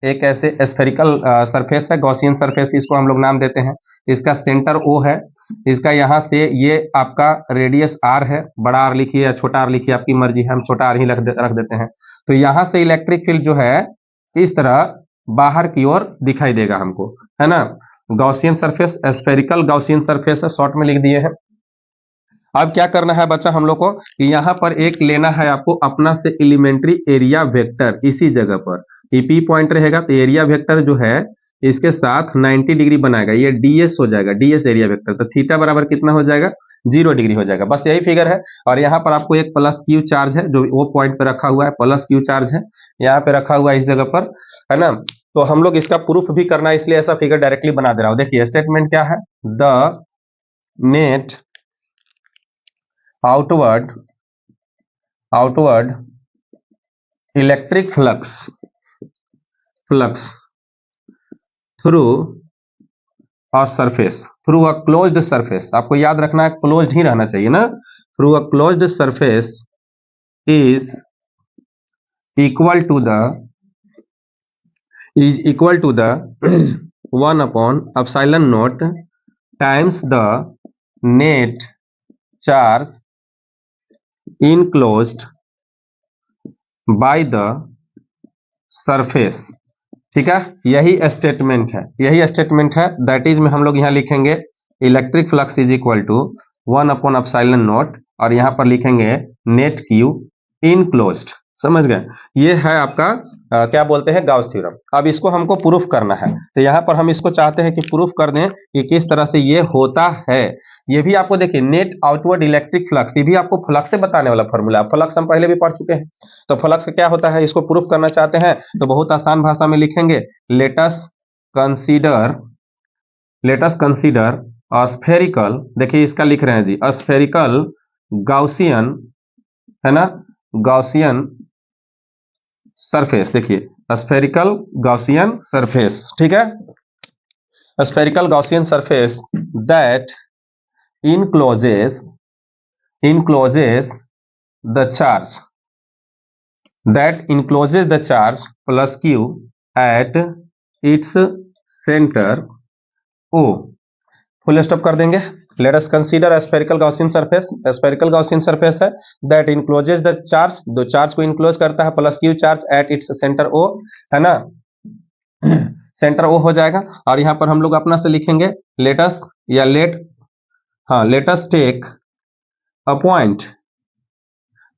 एक ऐसे स्फेरिकल सरफेस है, गॉसियन सरफेस इसको हम लोग नाम देते हैं। इसका सेंटर O है, इसका यहाँ से ये आपका रेडियस R है, बड़ा R लिखिए या छोटा R लिखिए, आपकी मर्जी है, हम छोटा R ही रख देते हैं। तो यहाँ से इलेक्ट्रिक फील्ड जो है इस तरह बाहर की ओर दिखाई देगा हमको, है ना। Gaussian surface, spherical Gaussian surface है, शॉर्ट में लिख दिए हैं। अब क्या करना है बच्चा हम लोग को, कि यहाँ पर एक लेना है आपको अपना से एलिमेंट्री एरिया वेक्टर, इसी जगह पर ये पी पॉइंट रहेगा, तो एरिया वेक्टर जो है इसके साथ 90 डिग्री बनाएगा, ये ds हो जाएगा, ds एरिया वेक्टर। तो थीटा बराबर कितना हो जाएगा, 0 डिग्री हो जाएगा। बस यही फिगर है। और यहाँ पर आपको एक प्लस क्यू चार्ज है, जो वो पॉइंट पे रखा हुआ है, प्लस क्यू चार्ज है यहाँ पे रखा हुआ है इस जगह पर, है ना। तो हम लोग इसका प्रूफ भी करना है, इसलिए ऐसा फिगर डायरेक्टली बना दे रहा हूं। देखिए स्टेटमेंट क्या है, the net outward electric flux through a surface, through a closed surface, आपको याद रखना है क्लोज्ड ही रहना चाहिए ना, through a closed surface is equal to the 1/epsilon naught times the net charge enclosed by the surface, ठीक है। यही स्टेटमेंट है, यही स्टेटमेंट है। दैट इज में हम लोग यहाँ लिखेंगे electric flux is equal to 1/epsilon naught, और यहाँ पर लिखेंगे नेट क्यू इनक्लोज्ड, समझ गए? ये है आपका क्या बोलते हैं गाउस थ्योरम। अब इसको हमको प्रूफ करना है, तो यहाँ पर हम इसको चाहते हैं कि प्रूफ कर दें कि किस तरह से ये होता है। ये भी आपको देखिए नेट आउटवर्ड इलेक्ट्रिक फ्लक्स, ये भी आपको फ्लक्स से बताने वाला फॉर्मूला। फ्लक्स हम पहले भी पढ़ चुके हैं। तो फ्लक्स क्या होता है, इसको प्रूफ करना चाहते हैं तो बहुत आसान भाषा में लिखेंगे, लेटस कंसीडर स्फेरिकल, देखिए इसका लिख रहे हैं जी, स्फेरिकल गाउसियन, है ना, गाउसियन सरफेस। देखिए स्फेरिकल गाउसियन सरफेस, ठीक है, spherical Gaussian surface that encloses the charge plus q at its centre O। Full stop कर देंगे। Let us consider spherical Gaussian surface, spherical Gaussian surface है that encloses the charge, दो charge को enclose करता है, plus q charge at its centre O, है ना, centre O हो जाएगा। और यहां पर हम लोग अपना से लिखेंगे लेटस या let's take a point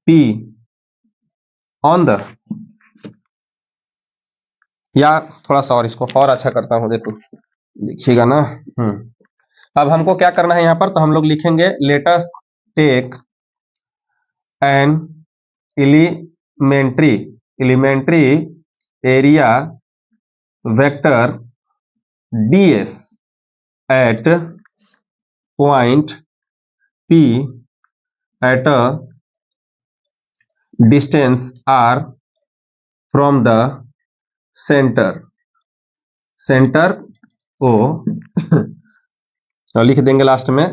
P on the, या थोड़ा सा और इसको और अच्छा करता हूं, देखो देखिएगा ना। अब हमको क्या करना है यहाँ पर, तो हम लोग लिखेंगे let's take an elementary area vector ds at point P at a distance r from the center O और लिख देंगे लास्ट में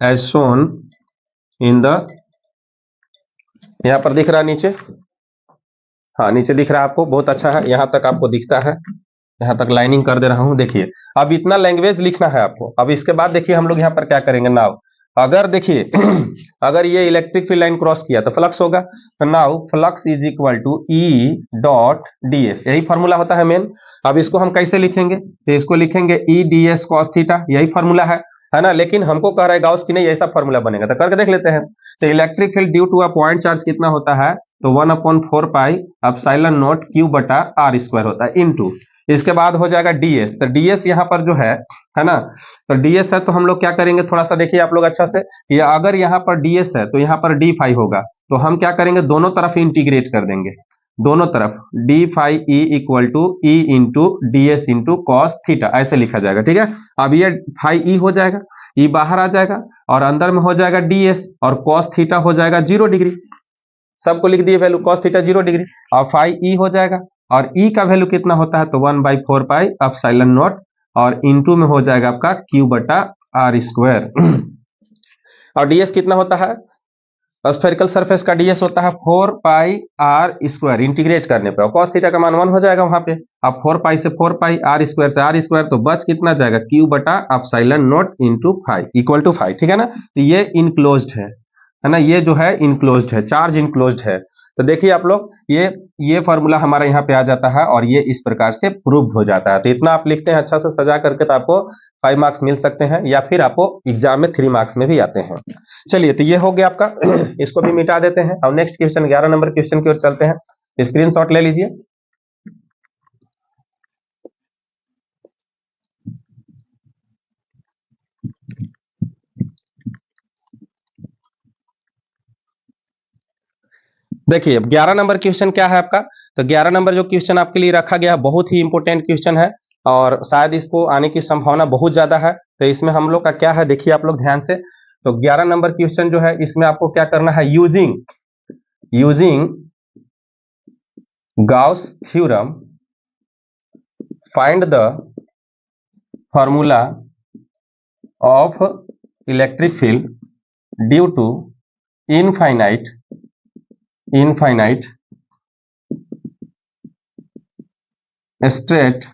as shown in the, यहाँ पर दिख रहा है नीचे, हाँ नीचे दिख रहा है आपको, बहुत अच्छा है, यहाँ तक आपको दिखता है, यहाँ तक लाइनिंग कर दे रहा हूं। देखिए अब इतना लैंग्वेज लिखना है आपको। अब इसके बाद देखिए हम लोग यहाँ पर क्या करेंगे, नाउ अगर देखिए अगर ये इलेक्ट्रिक फील्ड लाइन क्रॉस किया तो फ्लक्स होगा, तो now flux is equal to E dot ds, यही फॉर्मूला होता है मेन। अब इसको हम कैसे लिखेंगे, तो इसको लिखेंगे E ds cos थीटा, यही फॉर्मूला है ना। लेकिन हमको कह रहा है गाउस की नहीं ऐसा फॉर्मूला बनेगा, तो करके देख लेते हैं। तो electric field due to a point charge कितना होता है, तो 1/4 पाई एप्सिलॉन नॉट q बटा r स्क्वायर होता है, इनटू इसके बाद हो जाएगा ds। तो ds यहाँ पर जो है ना, तो ds है तो हम लोग क्या करेंगे, थोड़ा सा देखिए आप लोग अच्छा से, ये अगर यहाँ पर ds है तो यहाँ पर d फाई होगा, तो हम क्या करेंगे, दोनों तरफ इंटीग्रेट कर देंगे, दोनों तरफ d phi e equal to e into ds into cos theta, ऐसे लिखा जाएगा, ठीक है। अब ये फाई e हो जाएगा, e बाहर आ जाएगा और अंदर में हो जाएगा ds और कॉस थीटा हो जाएगा 0 डिग्री, सबको लिख दिए वैल्यू, कॉस थीटा 0 डिग्री, और फाई e हो जाएगा, और e का वैल्यू कितना होता है, तो 1/4 पाई एप्सिलॉन नॉट, और इनटू में हो जाएगा आपका q बटा r स्क्वायर। और ds कितना होता है, स्फेरिकल सरफेस का ds होता है 4 पाई r स्क्वायर, इंटीग्रेट करने पे, और cos थीटा का मान 1 हो जाएगा वहां पे। अब 4 पाई से 4 पाई, r स्क्वायर से r स्क्वायर, तो बच कितना जाएगा, q बटा epsilon naught into phi equal to phi, ठीक है ना। तो ये इनक्लोज्ड है ना, ये जो है इनक्लोज्ड है, चार्ज इनक्लोज्ड है। तो देखिए आप लोग ये फॉर्मूला हमारा यहाँ पे आ जाता है और ये इस प्रकार से प्रूव हो जाता है। तो इतना आप लिखते हैं अच्छा से सजा करके, तो आपको 5 मार्क्स मिल सकते हैं, या फिर आपको एग्जाम में 3 मार्क्स में भी आते हैं। चलिए तो ये हो गया आपका, इसको भी मिटा देते हैं और नेक्स्ट क्वेश्चन 11 नंबर क्वेश्चन की ओर चलते हैं। स्क्रीनशॉट ले लीजिए। देखिए 11 नंबर क्वेश्चन क्या है आपका, तो 11 नंबर जो क्वेश्चन आपके लिए रखा गया बहुत ही इंपॉर्टेंट क्वेश्चन है और शायद इसको आने की संभावना बहुत ज्यादा है। तो इसमें हम लोग का क्या है, देखिए आप लोग ध्यान से, तो 11 नंबर क्वेश्चन जो है इसमें आपको क्या करना है, using Gauss theorem find the formula of electric field due to infinite straight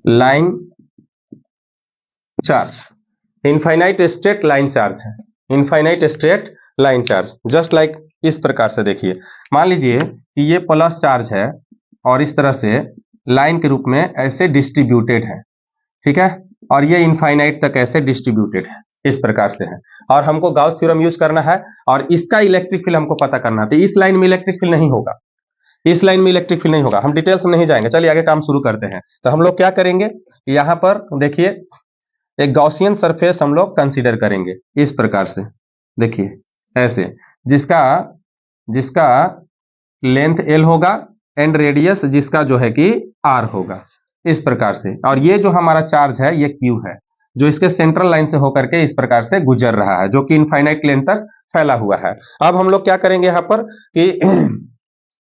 line charge. Infinite straight line charge है, infinite straight line charge, just like इस प्रकार से। देखिए मान लीजिए कि ये प्लस चार्ज है और इस तरह से लाइन के रूप में ऐसे डिस्ट्रीब्यूटेड है, ठीक है, और ये इनफाइनाइट तक ऐसे डिस्ट्रीब्यूटेड है, इस प्रकार से है। और हमको गाउस थ्योरम यूज करना है और इसका इलेक्ट्रिक फील्ड हमको पता करना है। तो इस लाइन में इलेक्ट्रिक फील्ड नहीं होगा, इस लाइन में इलेक्ट्रिक फील्ड नहीं होगा। हम डिटेल्स में नहीं जाएंगे, चलिए आगे काम शुरू करते हैं। तो हम लोग क्या करेंगे, यहाँ पर देखिए एक गॉसियन सरफेस हम लोग कंसीडर करेंगे इस प्रकार से, देखिए ऐसे, जिसका जिसका लेंथ एल होगा एंड रेडियस जिसका जो है कि आर होगा, इस प्रकार से। और ये जो हमारा चार्ज है ये क्यू है, जो इसके सेंट्रल लाइन से होकर के इस प्रकार से गुजर रहा है, जो कि इनफाइनाइट लेंथ तक फैला हुआ है। अब हम लोग क्या करेंगे यहाँ पर कि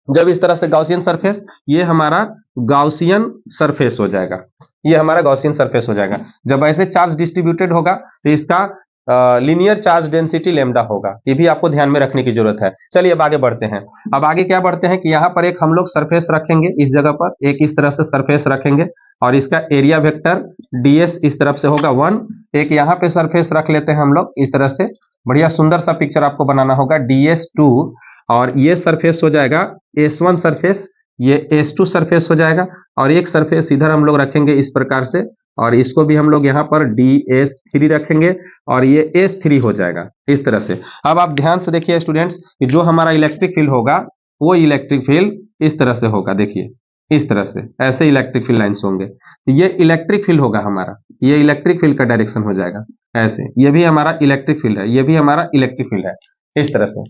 जब इस तरह से गॉसियन सरफेस, ये हमारा गॉसियन सरफेस हो जाएगा, ये हमारा गॉसियन सरफेस हो जाएगा। जब ऐसे चार्ज डिस्ट्रीब्यूटेड होगा तो इसका लीनियर चार्ज डेंसिटी लेमडा होगा, ये भी आपको ध्यान में रखने की जरूरत है। चलिए अब आगे बढ़ते हैं। अब आगे क्या बढ़ते हैं कि यहाँ पर एक हम लोग सरफेस रखेंगे, इस जगह पर एक इस तरह से सरफेस रखेंगे और इसका एरिया वेक्टर ds इस तरफ से होगा 1। एक यहाँ पे सरफेस रख लेते हैं हम लोग इस तरह से, बढ़िया सुंदर सा पिक्चर आपको बनाना होगा, ds2। और ये सरफेस हो जाएगा s1 सरफेस, ये s2 सरफेस हो जाएगा। और एक सरफेस इधर हम लोग रखेंगे इस प्रकार से, और इसको भी हम लोग यहाँ पर ds3 रखेंगे और ये s3 हो जाएगा इस तरह से। अब आप ध्यान से देखिए स्टूडेंट्स, जो हमारा इलेक्ट्रिक फील्ड होगा वो इलेक्ट्रिक फील्ड इस तरह से होगा, देखिए इस तरह से, ऐसे इलेक्ट्रिक फील्ड लाइन्स होंगे। ये इलेक्ट्रिक फील्ड होगा हमारा, ये इलेक्ट्रिक फील्ड का डायरेक्शन हो जाएगा ऐसे। ये भी हमारा इलेक्ट्रिक फील्ड है, ये भी हमारा इलेक्ट्रिक फील्ड है, इस तरह से।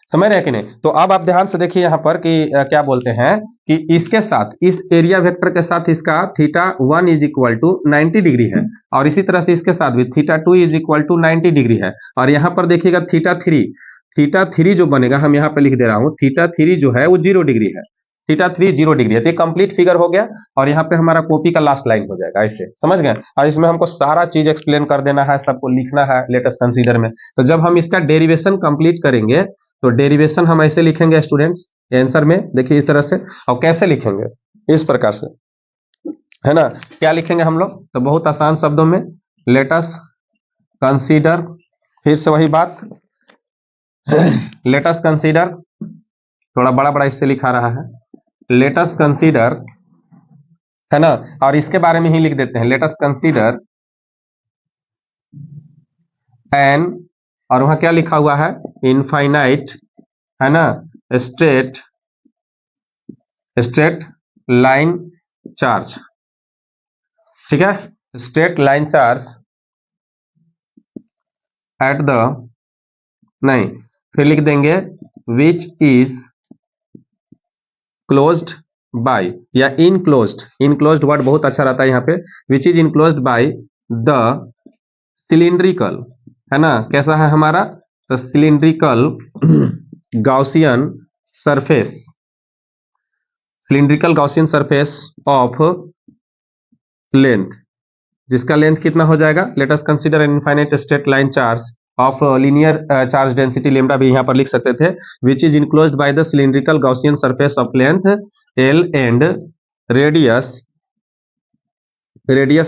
समझ रहे हैं कि नहीं? तो अब आप ध्यान से देखिए यहाँ पर कि क्या बोलते हैं कि इसके साथ, इस एरिया वेक्टर के साथ इसका θ1 इज इक्वल टू 90 डिग्री है, और इसी तरह से इसके साथ भी θ2 इज इक्वल टू 90 डिग्री है। और यहाँ पर देखिएगा θ3 जो बनेगा, हम यहाँ पे लिख दे रहा हूँ, θ3 जो है वो 0 डिग्री है, θ3 0 डिग्री है। तो कंप्लीट फिगर हो गया और यहाँ पे हमारा कॉपी का लास्ट लाइन हो जाएगा ऐसे, समझ गए? और इसमें हमको सारा चीज एक्सप्लेन कर देना है, सबको लिखना है लेटेस्ट कंसीडर में। तो जब हम इसका डेरिवेशन कंप्लीट करेंगे तो डेरिवेशन हम ऐसे लिखेंगे स्टूडेंट्स आंसर में, देखिए इस तरह से। और कैसे लिखेंगे, इस प्रकार से, है ना? क्या लिखेंगे हम लोग? तो बहुत आसान शब्दों में, लेट अस कंसीडर, फिर से वही बात, लेट अस कंसीडर, थोड़ा बड़ा बड़ा इससे लिखा रहा है, लेट अस कंसीडर, है ना? और इसके बारे में ही लिख देते हैं, लेट अस कंसीडर एन, और वहां क्या लिखा हुआ है, इनफाइनाइट, है ना, स्ट्रेट लाइन चार्ज, ठीक है, straight line charge at the, नहीं, फिर लिख देंगे विच इज क्लोज्ड बाय, या इनक्लोज्ड वर्ड बहुत अच्छा रहता है यहाँ पे, विच is enclosed by the cylindrical, है ना? कैसा है हमारा? तो cylindrical Gaussian surface, cylindrical Gaussian surface of length, जिसका लेंथ कितना हो जाएगा? Late us consider an infinite straight line charge of linear charge density lambda भी यहाँ पर लिख सकते थे, विच is enclosed by the cylindrical Gaussian surface of length l and radius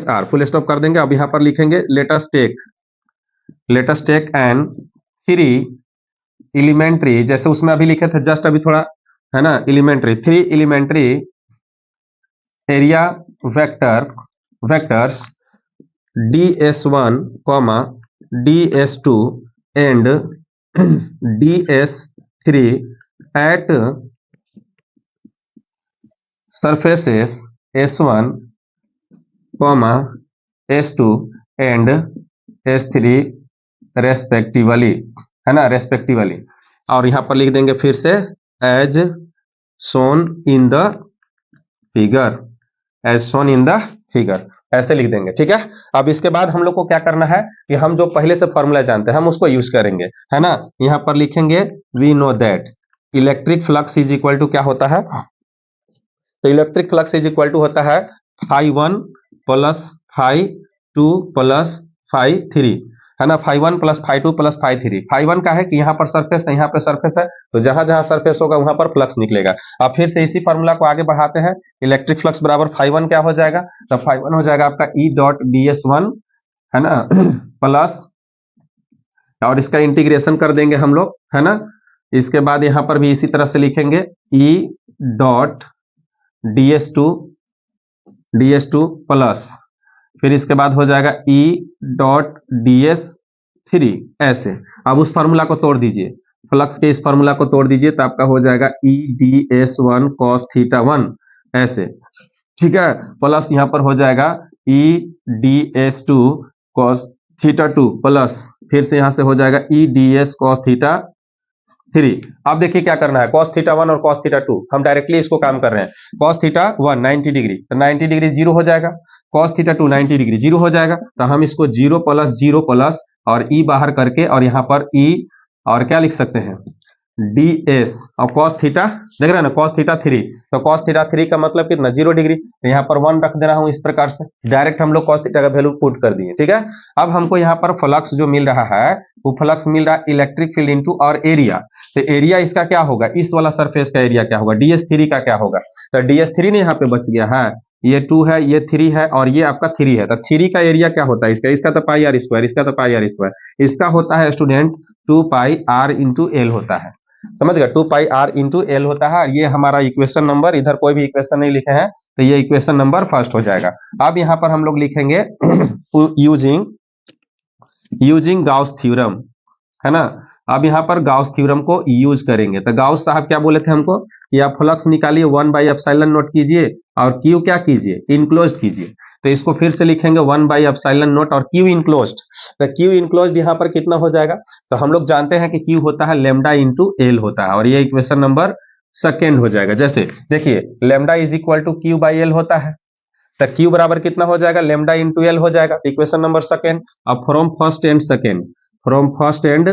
r. Full stop कर देंगे। अब यहाँ पर लिखेंगे let us take an 3 elementary, जैसे उसमें अभी लिखे थे जस्ट अभी थोड़ा, है ना, 3 elementary area vectors ds1, ds2 and ds3 at surfaces s1, s2 and s3 respectively, है ना, रेस्पेक्टिवली। और यहां पर लिख देंगे फिर से as shown in the figure, ऐसे लिख देंगे, ठीक है? अब इसके बाद हम लोग को क्या करना है कि हम जो पहले से फॉर्मूला जानते हैं हम उसको यूज करेंगे, है ना? यहां पर लिखेंगे we know that electric flux is equal to क्या होता है? तो electric flux is equal to होता है φ1 प्लस φ2 प्लस φ3, है ना, φ1 प्लस φ2 प्लस φ3। φ1 का है कि यहाँ पर सरफेस है, यहाँ पर सरफेस है, तो जहां जहां सरफेस होगा वहां पर फ्लक्स निकलेगा। अब फिर से इसी फॉर्मूला को आगे बढ़ाते हैं, इलेक्ट्रिक फ्लक्स बराबर φ1 क्या हो जाएगा? तो φ1 हो जाएगा आपका E डॉट ds1, है ना, प्लस, और इसका इंटीग्रेशन कर देंगे हम लोग, है ना। इसके बाद यहाँ पर भी इसी तरह से लिखेंगे E डॉट ds2 प्लस, फिर इसके बाद हो जाएगा E डॉट 3 ऐसे। अब उस फार्मूला को तोड़ दीजिए, फ्लक्स के इस फार्मूला को तोड़ दीजिए तो आपका हो जाएगा EDS1 cos थीटा 1 ऐसे, ठीक है, प्लस यहाँ पर हो जाएगा EDS2 cos थीटा 2 प्लस फिर से यहाँ से हो जाएगा EDS cos थीटा 3। अब देखिए क्या करना है, cos थीटा 1 और cos थीटा 2 हम डायरेक्टली इसको काम कर रहे हैं। cos थीटा 1 90 डिग्री, तो 90 डिग्री जीरो हो जाएगा, cos थीटा 2 90 डिग्री जीरो हो जाएगा, तो हम इसको 0 प्लस और ई बाहर करके और यहाँ पर ई और क्या लिख सकते हैं ds और cos थीटा देख रहे हैं ना, cos थीटा 3, तो cos थीटा 3 का मतलब कितना 0 डिग्री, तो यहाँ पर 1 रख दे रहा हूं इस प्रकार से, डायरेक्ट हम लोग cos थीटा का वैल्यू पुट कर दिए, ठीक है। अब हमको यहाँ पर फ्लक्स जो मिल रहा है वो फ्लक्स मिल रहा है इलेक्ट्रिक फील्ड इनटू और एरिया, तो एरिया इसका क्या होगा, इस वाला सरफेस का एरिया क्या होगा, ds3 का क्या होगा, तो ds3 ने यहाँ पे बच गया है, ये 2 है, ये 3 है और ये आपका 3 है, तो 3 का एरिया क्या होता है इसका, इसका तो पाई आर स्क्वायर, इसका तो पाई आर स्क्वायर, इसका होता है student 2 pi r into l होता है, समझ गए, 2 पाई आर इंटू एल होता है। ये हमारा इक्वेशन नंबर, इधर कोई भी इक्वेशन नहीं लिखे हैं तो ये इक्वेशन नंबर फर्स्ट हो जाएगा। अब यहाँ पर हम लोग लिखेंगे यूजिंग गाउस थ्योरम, है ना। अब यहाँ पर गाउस थ्योरम को यूज करेंगे, तो गाउस साहब क्या बोले थे हमको कि आप फ्लक्स निकालिए 1/एप्सिलॉन नॉट कीजिए और क्यू क्या कीजिए इनक्लोज कीजिए, तो इसको फिर से लिखेंगे 1/एप्सिलॉन नॉट और क्यू इनक्लोज्ड, तो क्यू इनक्लोज्ड यहाँ पर कितना हो जाएगा, तो हम लोग जानते हैं कि क्यू होता है लेमडा इंटू एल होता है, और ये इक्वेशन नंबर सेकेंड हो जाएगा। जैसे देखिए lambda is equal to q by l होता है, तो क्यू बराबर कितना हो जाएगा लेमडा इंटू एल हो जाएगा, इक्वेशन नंबर सेकेंड। अब फ्रॉम फर्स्ट एंड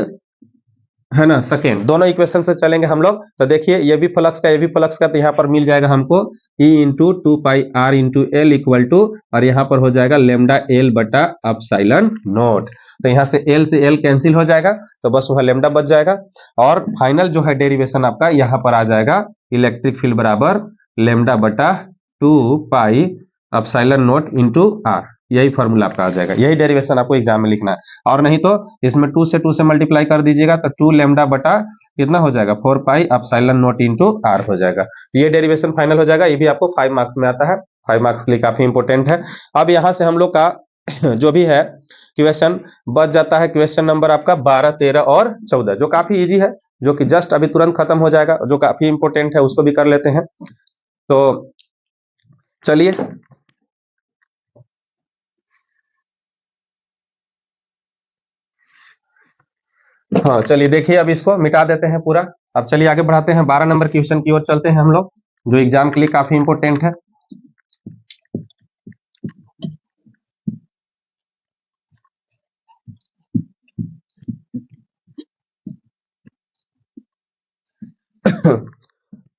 है ना सेकेंड, दोनों इक्वेशन से चलेंगे हम लोग, तो देखिए ये भी फ्लक्स का ये भी फ्लक्स का, तो यहाँ पर मिल जाएगा हमको E into 2 pi r into l equal to, और यहाँ पर हो जाएगा लेमडा एल बटा एप्सिलॉन नॉट, तो यहाँ से एल कैंसिल हो जाएगा, तो बस वह लेमडा बच जाएगा, और फाइनल जो है डेरिवेशन आपका यहाँ पर आ जाएगा इलेक्ट्रिक फील्ड बराबर लेमडा बटा 2 pi epsilon naught into r, यही फॉर्मूला आपका आ जाएगा, यही डेरिवेशन आपको एग्जाम में लिखना है, और नहीं तो इसमें 2 से मल्टीप्लाई कर दीजिएगा तो 2 लेमडा बटा कितना हो जाएगा 4 pi epsilon naught into r हो जाएगा, ये डेरिवेशन फाइनल हो जाएगा, ये भी आपको 5 मार्क्स में आता है, 5 मार्क्स के लिए काफी इंपोर्टेंट है। अब यहाँ से हम लोग का जो भी है क्वेश्चन बच जाता है, क्वेश्चन नंबर आपका 12, 13 और 14 जो काफी इजी है, जो कि जस्ट अभी तुरंत खत्म हो जाएगा, जो काफी इंपोर्टेंट है उसको भी कर लेते हैं। तो चलिए हाँ चलिए देखिए, अब इसको मिटा देते हैं पूरा, अब चलिए आगे बढ़ाते हैं, 12 नंबर क्वेश्चन की ओर चलते हैं हम लोग, जो एग्जाम के लिए काफी इंपोर्टेंट है।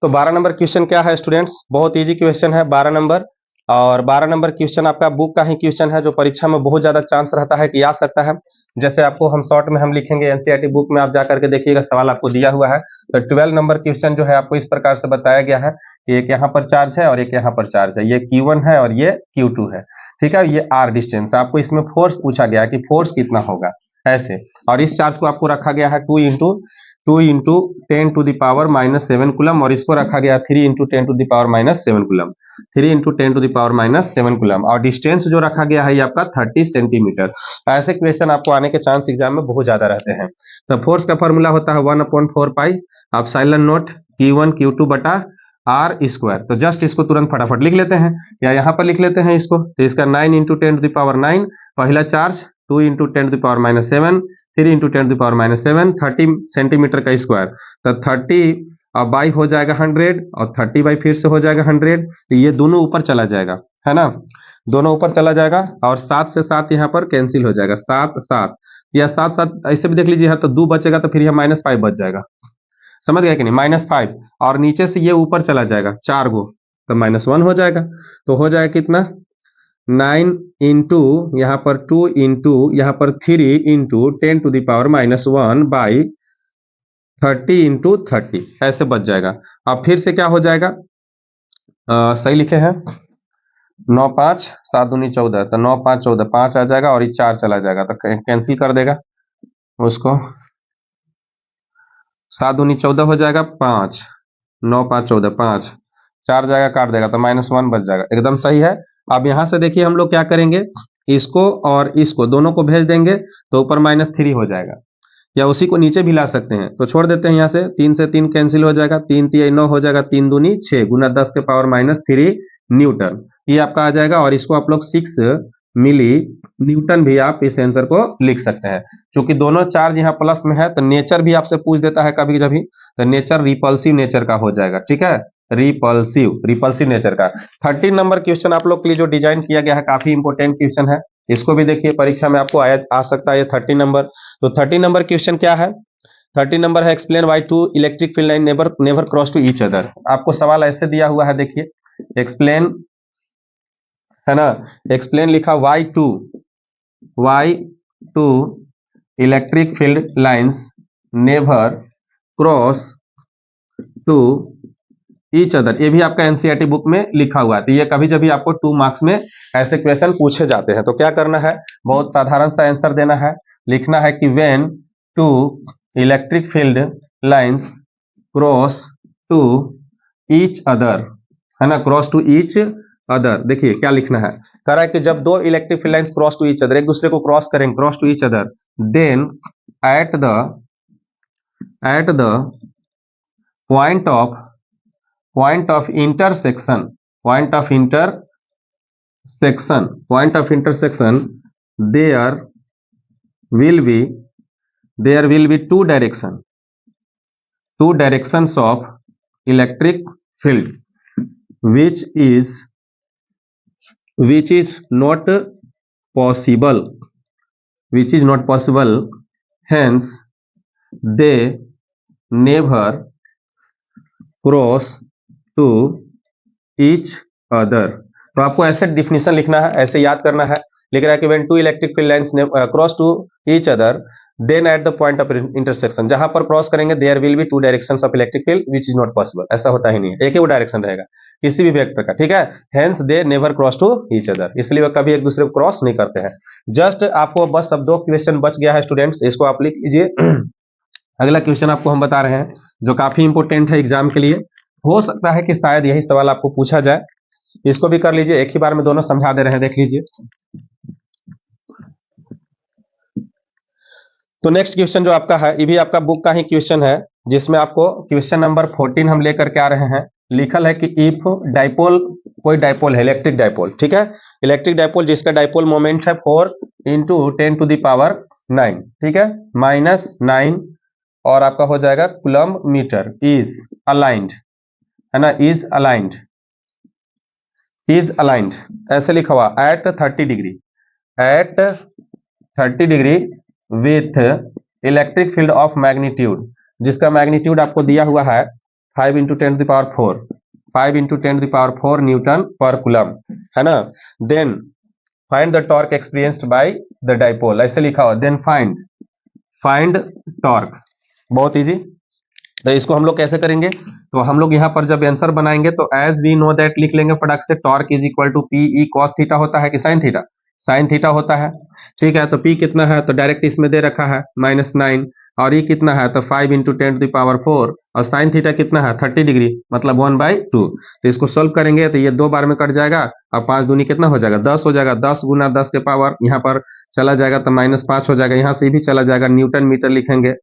तो 12 नंबर क्वेश्चन क्या है स्टूडेंट्स, बहुत इजी क्वेश्चन है 12 नंबर, और 12 नंबर क्वेश्चन आपका बुक का ही क्वेश्चन है, जो परीक्षा में बहुत ज्यादा चांस रहता है कि आ सकता है। जैसे आपको हम शॉर्ट में हम लिखेंगे, एनसीईआरटी बुक में आप जाकर के देखिएगा, सवाल आपको दिया हुआ है, तो 12 नंबर क्वेश्चन जो है आपको इस प्रकार से बताया गया है कि एक यहाँ पर चार्ज है और एक यहाँ पर चार्ज है, ये Q1 है और ये Q2 है, ठीक है, ये R डिस्टेंस, आपको इसमें फोर्स पूछा गया है कि फोर्स कितना होगा ऐसे, और इस चार्ज को आपको रखा गया है 2 into 10 to the power -7 coulomb, और इसको रखा गया 3 into 10 to the power -7 coulomb, 3 into 10 to the power -7 coulomb, और डिस्टेंस जो रखा गया है ये आपका 30 सेंटीमीटर। ऐसे क्वेश्चन आपको आने के चांस एग्जाम में बहुत ज्यादा रहते हैं। तो फोर्स का फॉर्मूला होता है 1/4 pi epsilon not Q1 Q2 बटा आर स्क्वायर, तो जस्ट इसको तुरंत फटाफट लिख लेते हैं, या यहाँ पर लिख लेते हैं इसको, तो इसका 9 इंटू 10 टू द पावर 9 पहला charge, 2 into 10 to the power -7, 3 into 10 to the power -7, 30 centimetre का स्क्वायर, तो 30 और बाई हो जाएगा 100 और 30 बाई फिर से हो जाएगा 100, तो ये दोनों ऊपर चला जाएगा, है ना, दोनों ऊपर चला जाएगा, और 7 से 7 यहाँ पर कैंसिल हो जाएगा, 7 7 या 7 7 ऐसे भी देख लीजिए, यहाँ तो 2 बचेगा तो फिर यहाँ -5 बच जाएगा, समझ गए कि नहीं, -5, और नीचे से ये ऊपर चला जाएगा 4 गो, तो -1 हो जाएगा, तो हो जाएगा कितना 9 इंटू यहाँ पर 2 इंटू यहाँ पर 3 into 10 to the power -1 by 30 इंटू 30 ऐसे बच जाएगा। अब फिर से क्या हो जाएगा, सही लिखे हैं 9 5 7 दूनी 14, तो 9 5 14 5 आ जाएगा, और ये 4 चला जाएगा तो कैंसिल कर देगा उसको, 7 दूनी 14 हो जाएगा 5, 9 5 14 5, 4 जाएगा काट देगा तो -1 बच जाएगा, एकदम सही है। अब यहाँ से देखिए हम लोग क्या करेंगे, इसको और इसको दोनों को भेज देंगे तो ऊपर -3 हो जाएगा, या उसी को नीचे भी ला सकते हैं। तो छोड़ देते हैं यहाँ से 3 से 3 कैंसिल हो जाएगा, 3 3 9 हो जाएगा, 3 दूनी 6 गुना 10 के पावर -3 न्यूटन, ये आपका आ जाएगा। और इसको आप लोग 6 मिली न्यूटन भी आप इस आंसर को लिख सकते हैं। क्योंकि दोनों चार्ज यहाँ प्लस में है तो नेचर भी आपसे पूछ देता है कभी कभी, तो नेचर रिपल्सिव नेचर का हो जाएगा, ठीक है, रिपल्सिव नेचर का। 13 नंबर क्वेश्चन आप लोग के लिए जो डिजाइन किया गया है काफी इंपोर्टेंट क्वेश्चन है, इसको भी देखिए परीक्षा में आपको आ सकता है ये 30 नंबर। तो 30 नंबर क्वेश्चन क्या है, 30 नंबर है explain why two electric field line never cross to each other. आपको सवाल ऐसे दिया हुआ है, देखिए एक्सप्लेन है ना, एक्सप्लेन लिखा why two electric field lines never cross to each other, ये भी आपका एनसीईआरटी बुक में लिखा हुआ है। तो ये कभी जब भी आपको 2 मार्क्स में ऐसे क्वेश्चन पूछे जाते हैं तो क्या करना है, बहुत साधारण सा आंसर देना है, लिखना है कि when two electric field lines cross to each other, है ना, क्रॉस टू ईच अदर। देखिए क्या लिखना है, कह रहा है कि जब दो electric field lines cross to each other, एक दूसरे को क्रॉस करेंगे, cross to each other, then at the point of intersection there will be two directions of electric field which is not possible, hence they never cross to each other. तो आपको ऐसे definition लिखना है, ऐसे याद करना है। लिख रहा है कि when two electric field lines cross to each other then at the point of intersection, जहां पर क्रॉस करेंगे there will be two directions of electric field which is not possible, ऐसा होता ही नहीं है, एक ही वो डायरेक्शन रहेगा किसी भी वेक्टर का, ठीक है। Hence they never cross to each other, इसलिए वो कभी एक दूसरे को क्रॉस नहीं करते हैं। जस्ट आपको बस अब 2 क्वेश्चन बच गया है स्टूडेंट्स, इसको आप लिख लीजिए। अगला क्वेश्चन आपको हम बता रहे हैं जो काफी इंपोर्टेंट है एग्जाम के लिए, हो सकता है कि शायद यही सवाल आपको पूछा जाए, इसको भी कर लीजिए, एक ही बार में दोनों समझा दे रहे हैं, देख लीजिए। तो नेक्स्ट क्वेश्चन जो आपका है ये भी आपका बुक का ही क्वेश्चन है, जिसमें आपको क्वेश्चन नंबर 14 हम लेकर के आ रहे हैं। लिखल है कि इफ डाइपोल, कोई डाइपोल है इलेक्ट्रिक डाइपोल, ठीक है, इलेक्ट्रिक डाइपोल जिसका डाइपोल मोमेंट है 4 × 10⁹ ठीक है, -9 और आपका हो जाएगा कूलम्ब मीटर, इज अलाइंड, है ना, इज अलाइंड ऐसे लिखा हुआ at 30 degree with electric field of magnitude, जिसका मैग्नीट्यूड आपको दिया हुआ है 5 × 10⁴ न्यूटन पर कूलम्ब, है ना। Then find the torque experienced by the dipole, ऐसे लिखा हुआ, देन फाइंड टॉर्क, बहुत इजी। तो इसको हम लोग कैसे करेंगे, तो हम लोग यहाँ पर जब आंसर बनाएंगे तो एज वी नो दैट लिख लेंगे फटाक से, torque is equal to p e cos theta होता है कि साइन थीटा होता है, ठीक है। तो पी कितना है तो डायरेक्ट इसमें दे रखा है -9, और ई कितना है तो 5 × 10⁴, और साइन थीटा कितना है 30 डिग्री, मतलब 1/2। तो इसको सोल्व करेंगे तो ये 2 बार में कट जाएगा, और 5 दूनी कितना हो जाएगा 10 हो जाएगा, 10 × 10 के पावर यहाँ पर चला जाएगा तो -5 हो जाएगा, यहाँ से भी चला जाएगा, न्यूटन मीटर लिखेंगे,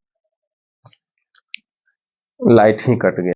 लाइट ही कट गया।